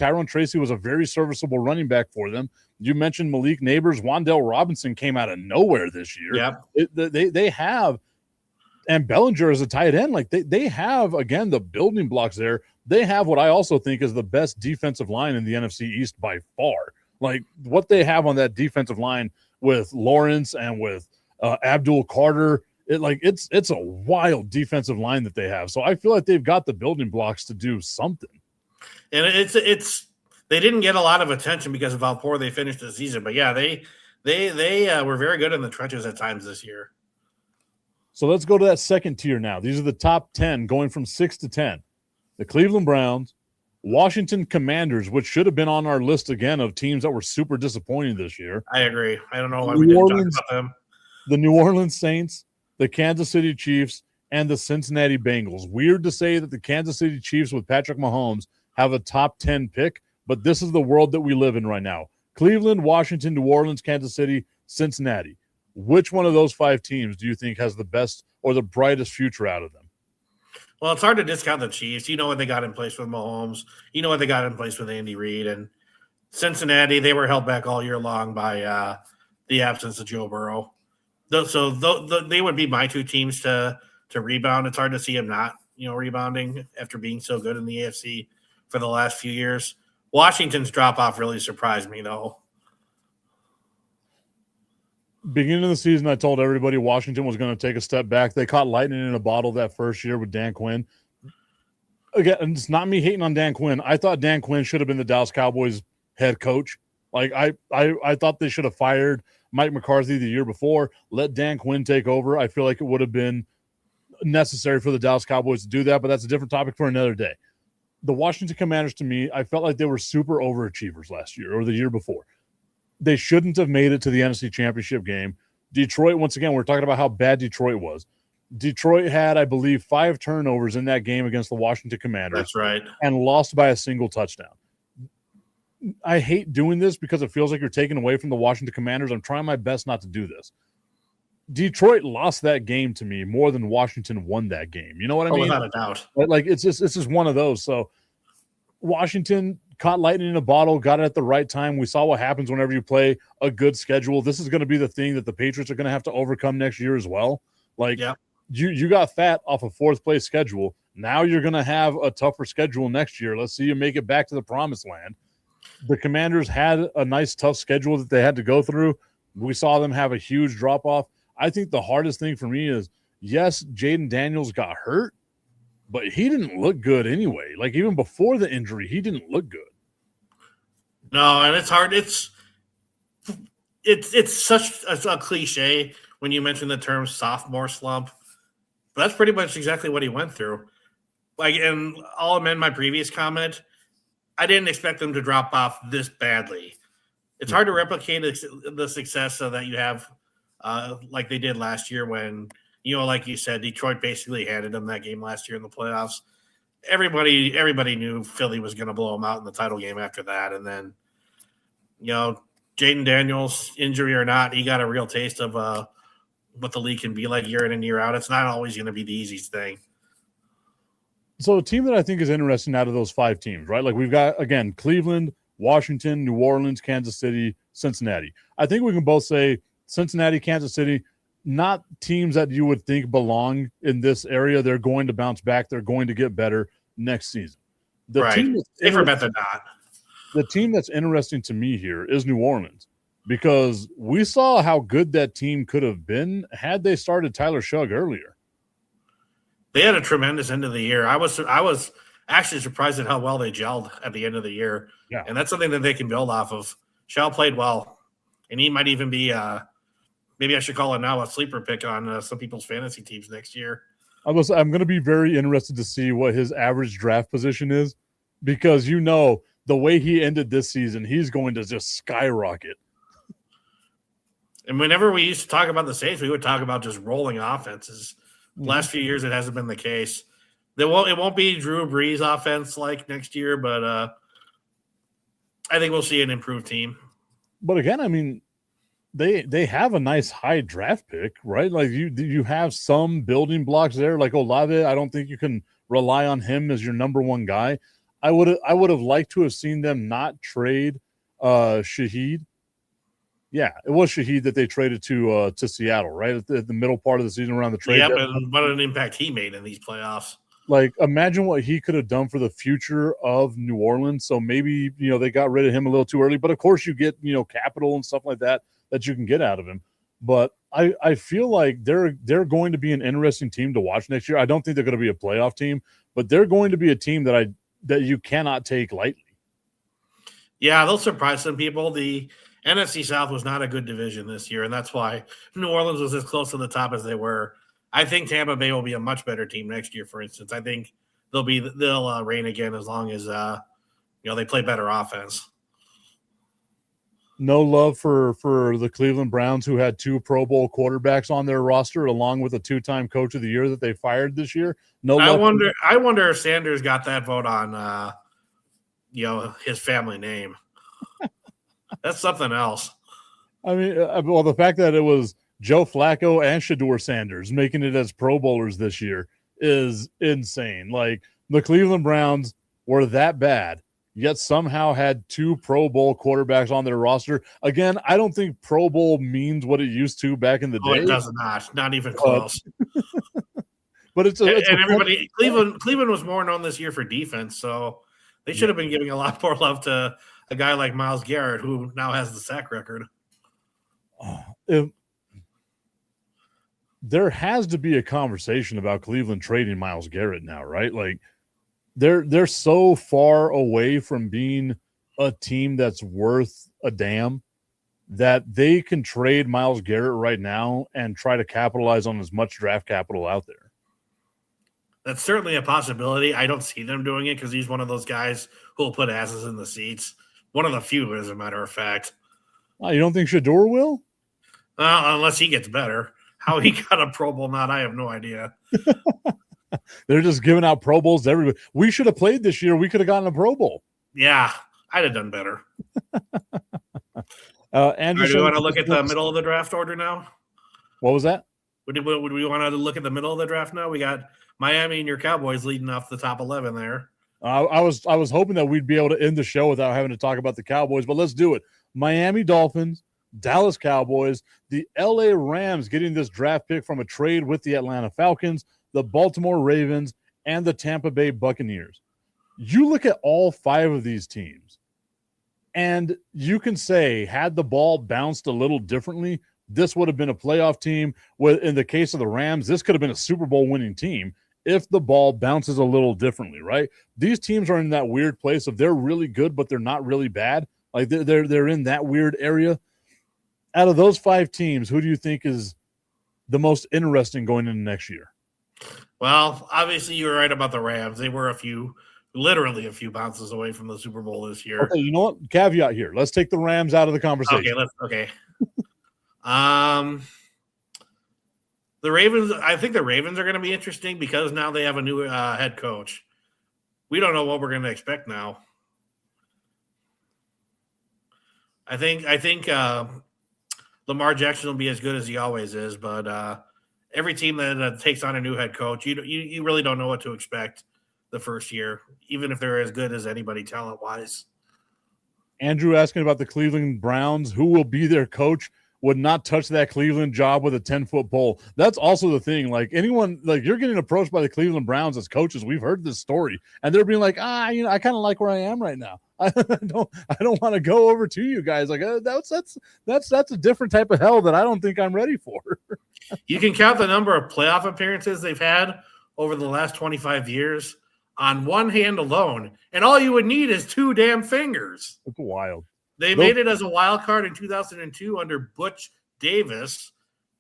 was a very serviceable running back for them. You mentioned Malik Neighbors. Wan'Dale Robinson came out of nowhere this year. Yep. They have, and Bellinger is a tight end. Like they have, again, the building blocks there. They have what I also think is the best defensive line in the NFC East by far. Like what they have on that defensive line with Lawrence and with Abdul Carter, it's a wild defensive line that they have. So I feel like they've got the building blocks to do something. And it's they didn't get a lot of attention because of how poor they finished the season. But yeah, they were very good in the trenches at times this year. So let's go to that second tier now. These are the top 10 going from 6 to 10. The Cleveland Browns, Washington Commanders, which should have been on our list again of teams that were super disappointing this year. I agree. I don't know why we didn't talk about them. The New Orleans Saints, the Kansas City Chiefs, and the Cincinnati Bengals. Weird to say that the Kansas City Chiefs with Patrick Mahomes have a top 10 pick, but this is the world that we live in right now. Cleveland, Washington, New Orleans, Kansas City, Cincinnati. Which one of those 5 teams do you think has the best or the brightest future out of them? Well, it's hard to discount the Chiefs. You know what they got in place with Mahomes. You know what they got in place with Andy Reid. And Cincinnati, they were held back all year long by the absence of Joe Burrow. So they would be my 2 teams to rebound. It's hard to see them not, rebounding after being so good in the AFC for the last few years. Washington's drop-off really surprised me, though. Beginning of the season, I told everybody Washington was going to take a step back. They caught lightning in a bottle that first year with Dan Quinn. Again, and it's not me hating on Dan Quinn. I thought Dan Quinn should have been the Dallas Cowboys head coach. Like I thought they should have fired Mike McCarthy the year before, let Dan Quinn take over. I feel like it would have been necessary for the Dallas Cowboys to do that, but that's a different topic for another day. The Washington Commanders, to me, I felt like they were super overachievers last year or the year before. They shouldn't have made it to the NFC Championship game. Detroit, once again, we're talking about how bad Detroit was. Detroit had, I believe, 5 turnovers in that game against the Washington Commanders. That's right. And lost by a single touchdown. I hate doing this because it feels like you're taking away from the Washington Commanders. I'm trying my best not to do this. Detroit lost that game to me more than Washington won that game. You know what I mean? Without a doubt. Like it's just one of those. So Washington caught lightning in a bottle, got it at the right time. We saw what happens whenever you play a good schedule. This is going to be the thing that the Patriots are going to have to overcome next year as well. Like you got fat off a 4th place schedule. Now you're going to have a tougher schedule next year. Let's see you make it back to the promised land. The Commanders had a nice, tough schedule that they had to go through. We saw them have a huge drop-off. I think the hardest thing for me is, yes, Jaden Daniels got hurt, but he didn't look good anyway. Like, even before the injury, he didn't look good. No, and it's hard. It's such a cliche when you mention the term sophomore slump. But that's pretty much exactly what he went through. Like, and I'll amend my previous comment. I didn't expect them to drop off this badly. It's hard to replicate the success that you have like they did last year when, like you said, Detroit basically handed them that game last year in the playoffs. Everybody knew Philly was going to blow them out in the title game after that. And then Jaden Daniels, injury or not, he got a real taste of what the league can be like year in and year out. It's not always going to be the easiest thing. So a team that I think is interesting out of those 5 teams, right? Like we've got, again, Cleveland, Washington, New Orleans, Kansas City, Cincinnati. I think we can both say Cincinnati, Kansas City, not teams that you would think belong in this area. They're going to bounce back. They're going to get better next season. Safer bet than not. The team that's interesting to me here is New Orleans, because we saw how good that team could have been had they started Tyler Shugg earlier. They had a tremendous end of the year. I was actually surprised at how well they gelled at the end of the year. Yeah. And that's something that they can build off of. Shell played well, and he might even be maybe I should call it now a sleeper pick on some people's fantasy teams next year. I'm going to be very interested to see what his average draft position is, because the way he ended this season, he's going to just skyrocket. And whenever we used to talk about the Saints, we would talk about just rolling offenses. The last few years, it hasn't been the case. It won't be Drew Brees offense like next year, but I think we'll see an improved team. But again, I mean, they have a nice high draft pick, right? Like you have some building blocks there. Like Olave, I don't think you can rely on him as your number one guy. I would have liked to have seen them not trade Shaheed. Yeah, it was Shaheed that they traded to Seattle, right? At the middle part of the season around the trade. Yeah, but what an impact he made in these playoffs. Like, imagine what he could have done for the future of New Orleans. So maybe, they got rid of him a little too early. But, of course, you get, capital and stuff like that you can get out of him. But I feel like they're going to be an interesting team to watch next year. I don't think they're going to be a playoff team, but they're going to be a team that you cannot take lightly. Yeah, they'll surprise some people. The NFC South was not a good division this year, and that's why New Orleans was as close to the top as they were. I think Tampa Bay will be a much better team next year, for instance. I think they'll reign again as long as they play better offense. No love for the Cleveland Browns, who had 2 Pro Bowl quarterbacks on their roster, along with a 2-time Coach of the Year that they fired this year. I wonder if Sanders got that vote on his family name. That's something else. I mean, the fact that it was Joe Flacco and Shedeur Sanders making it as Pro Bowlers this year is insane. Like, the Cleveland Browns were that bad, yet somehow had 2 Pro Bowl quarterbacks on their roster. Again, I don't think Pro Bowl means what it used to back in the day. It does not even close. But it's everybody. Cleveland was more known this year for defense, so they should have been giving a lot more love to a guy like Myles Garrett, who now has the sack record. There has to be a conversation about Cleveland trading Myles Garrett now, right? Like, they're so far away from being a team that's worth a damn that they can trade Myles Garrett right now and try to capitalize on as much draft capital out there. That's certainly a possibility. I don't see them doing it because he's one of those guys who will put asses in the seats. One of the few, as a matter of fact. You don't think Shedeur will? Unless he gets better. How he got a Pro Bowl not, I have no idea. They're just giving out Pro Bowls to everybody. We should have played this year. We could have gotten a Pro Bowl. Yeah, I'd have done better. Andrew, do you want to look at the middle of the draft order now? What was that? Would we want to look at the middle of the draft now? We got Miami and your Cowboys leading off the top 11 there. I was hoping that we'd be able to end the show without having to talk about the Cowboys, but let's do it. Miami Dolphins, Dallas Cowboys, the LA Rams getting this draft pick from a trade with the Atlanta Falcons, the Baltimore Ravens, and the Tampa Bay Buccaneers. You look at all 5 of these teams, and you can say, had the ball bounced a little differently, this would have been a playoff team. In the case of the Rams, this could have been a Super Bowl winning team if the ball bounces a little differently, right? These teams are in that weird place of they're really good, but they're not really bad. Like, they're in that weird area. Out of those 5 teams, who do you think is the most interesting going into next year? Well, obviously you were right about the Rams. They were literally a few bounces away from the Super Bowl this year. Okay, you know what? Caveat here. Let's take the Rams out of the conversation. Okay. The Ravens, I think the Ravens are going to be interesting because now they have a new head coach. We don't know what we're going to expect now. I think Lamar Jackson will be as good as he always is, but every team that takes on a new head coach, you really don't know what to expect the first year, even if they're as good as anybody talent-wise. Andrew asking about the Cleveland Browns, who will be their coach, would not touch that Cleveland job with a 10-foot pole. That's also the thing. Like anyone, like you're getting approached by the Cleveland Browns as coaches. We've heard this story, and they're being like, I kind of like where I am right now. I don't want to go over to you guys. Like that's a different type of hell that I don't think I'm ready for. You can count the number of playoff appearances they've had over the last 25 years on one hand alone, and all you would need is two damn fingers. It's wild. They made it as a wild card in 2002 under Butch Davis,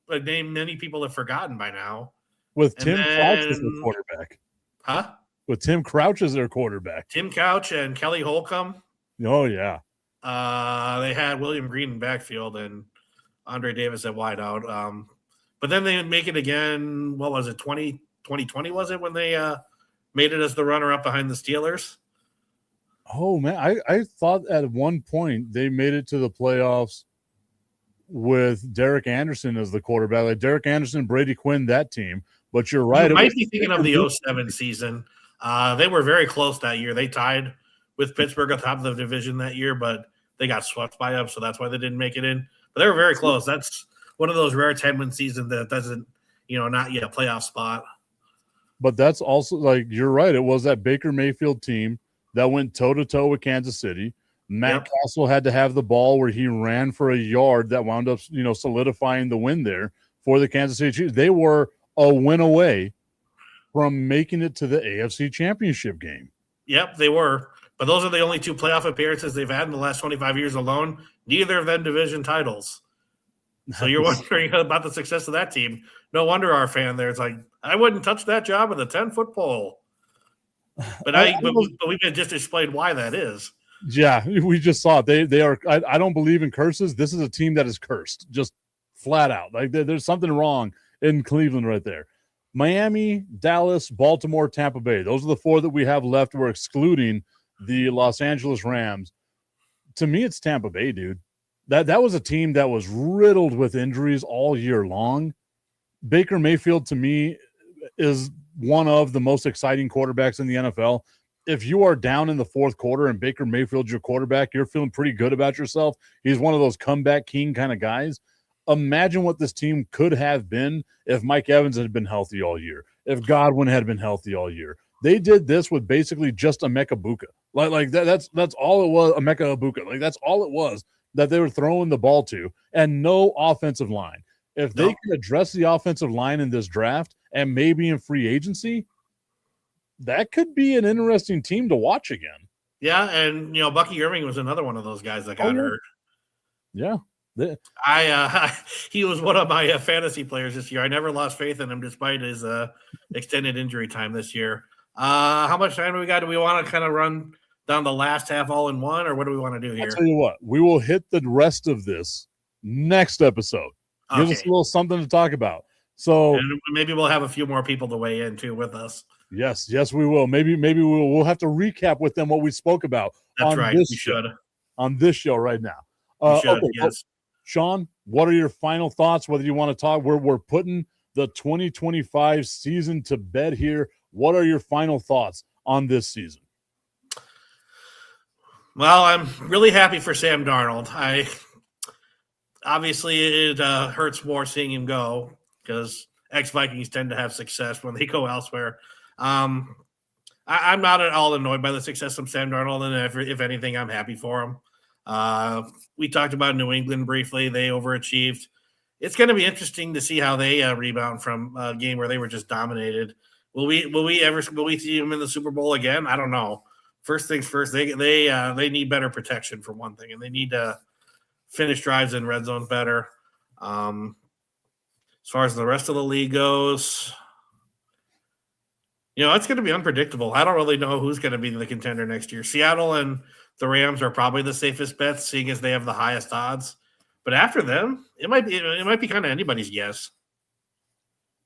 a name many people have forgotten by now. With Tim Crouch as their quarterback. Huh? With Tim Crouch as their quarterback. Tim Couch and Kelly Holcomb. Oh, yeah. They had William Green in backfield and Andre Davis at wideout. But then they would make it again, what was it, 2020 was it, when they made it as the runner-up behind the Steelers? Oh, man, I thought at one point they made it to the playoffs with Derek Anderson as the quarterback. Like Derek Anderson, Brady Quinn, that team. But you're right. You might be thinking of the 07 season. They were very close that year. They tied with Pittsburgh on top of the division that year, but they got swept by them, so that's why they didn't make it in. But they were very close. That's one of those rare 10-win seasons that doesn't, not yet a playoff spot. But that's also, like, you're right. It was that Baker Mayfield team that went toe-to-toe with Kansas City. Matt Castle had to have the ball where he ran for a yard that wound up, solidifying the win there for the Kansas City Chiefs. They were a win away from making it to the AFC Championship game. Yep, they were. But those are the only two playoff appearances they've had in the last 25 years alone. Neither of them division titles. So you're wondering about the success of that team. No wonder our fan there is like, I wouldn't touch that job with a 10-foot pole. But we can just explain why that is. Yeah, we just saw it. They are. I don't believe in curses. This is a team that is cursed, just flat out. Like there's something wrong in Cleveland right there. Miami, Dallas, Baltimore, Tampa Bay. Those are the four that we have left. We're excluding the Los Angeles Rams. To me, it's Tampa Bay, dude. That was a team that was riddled with injuries all year long. Baker Mayfield, to me, is one of the most exciting quarterbacks in the NFL. If you are down in the fourth quarter and Baker Mayfield's your quarterback, you're feeling pretty good about yourself. He's one of those comeback king kind of guys. Imagine what this team could have been if Mike Evans had been healthy all year, if Godwin had been healthy all year. They did this with basically just Emeka Egbuka. Like that's all it was, Emeka Egbuka. Like that's all it was that they were throwing the ball to, and no offensive line. If they can address the offensive line in this draft and maybe in free agency, that could be an interesting team to watch again. Yeah, and Bucky Irving was another one of those guys that got hurt. Yeah. He was one of my fantasy players this year. I never lost faith in him despite his extended injury time this year. How much time do we got? Do we want to kind of run down the last half all in one, or what do we want to do here? I'll tell you what, we will hit the rest of this next episode. Give us a little something to talk about. So and maybe we'll have a few more people to weigh in too with us. Yes, we will. Maybe we'll have to recap with them what we spoke about. That's right. We should on this show right now. We should, okay, yes. Sean, what are your final thoughts? Whether you want to talk, we're putting the 2025 season to bed here. What are your final thoughts on this season? Well, I'm really happy for Sam Darnold. Obviously it hurts more seeing him go because ex-Vikings tend to have success when they go elsewhere. I'm not at all annoyed by the success of Sam Darnold, and if anything, I'm happy for him. We talked about New England briefly. They overachieved. It's going to be interesting to see how they rebound from a game where they were just dominated. Will we see them in the Super Bowl again? I don't know. First things first, they need better protection for one thing, and they need to finish drives in red zone better. As far as the rest of the league goes, it's going to be unpredictable. I don't really know who's going to be the contender next year. Seattle and the Rams are probably the safest bets, seeing as they have the highest odds. But after them, it might be kind of anybody's guess.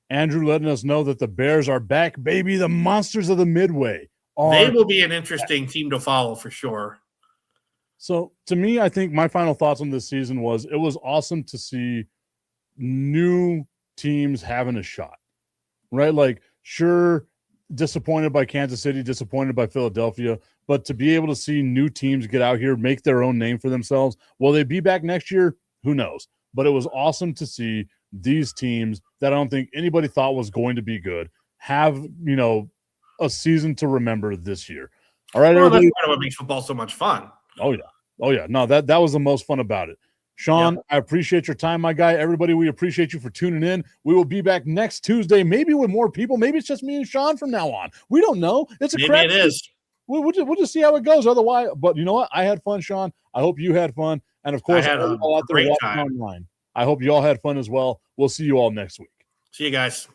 Andrew letting us know that the Bears are back, baby. The monsters of the Midway. They will be an interesting team to follow for sure. So to me, I think my final thoughts on this season was it was awesome to see new teams having a shot, right? Like, sure, disappointed by Kansas City, disappointed by Philadelphia, but to be able to see new teams get out here, make their own name for themselves. Will they be back next year? Who knows? But it was awesome to see these teams that I don't think anybody thought was going to be good have, a season to remember this year. All right, well, everybody. that's part of what makes football so much fun. Oh yeah. No, that was the most fun about it. Sean, yep. I appreciate your time, my guy. Everybody, we appreciate you for tuning in. We will be back next Tuesday, maybe with more people. Maybe it's just me and Sean from now on. We don't know. It's a crap. Maybe it is. We'll just see how it goes. Otherwise, but you know what? I had fun, Sean. I hope you had fun. And of course, all out there watching online, I hope you all had fun as well. We'll see you all next week. See you guys.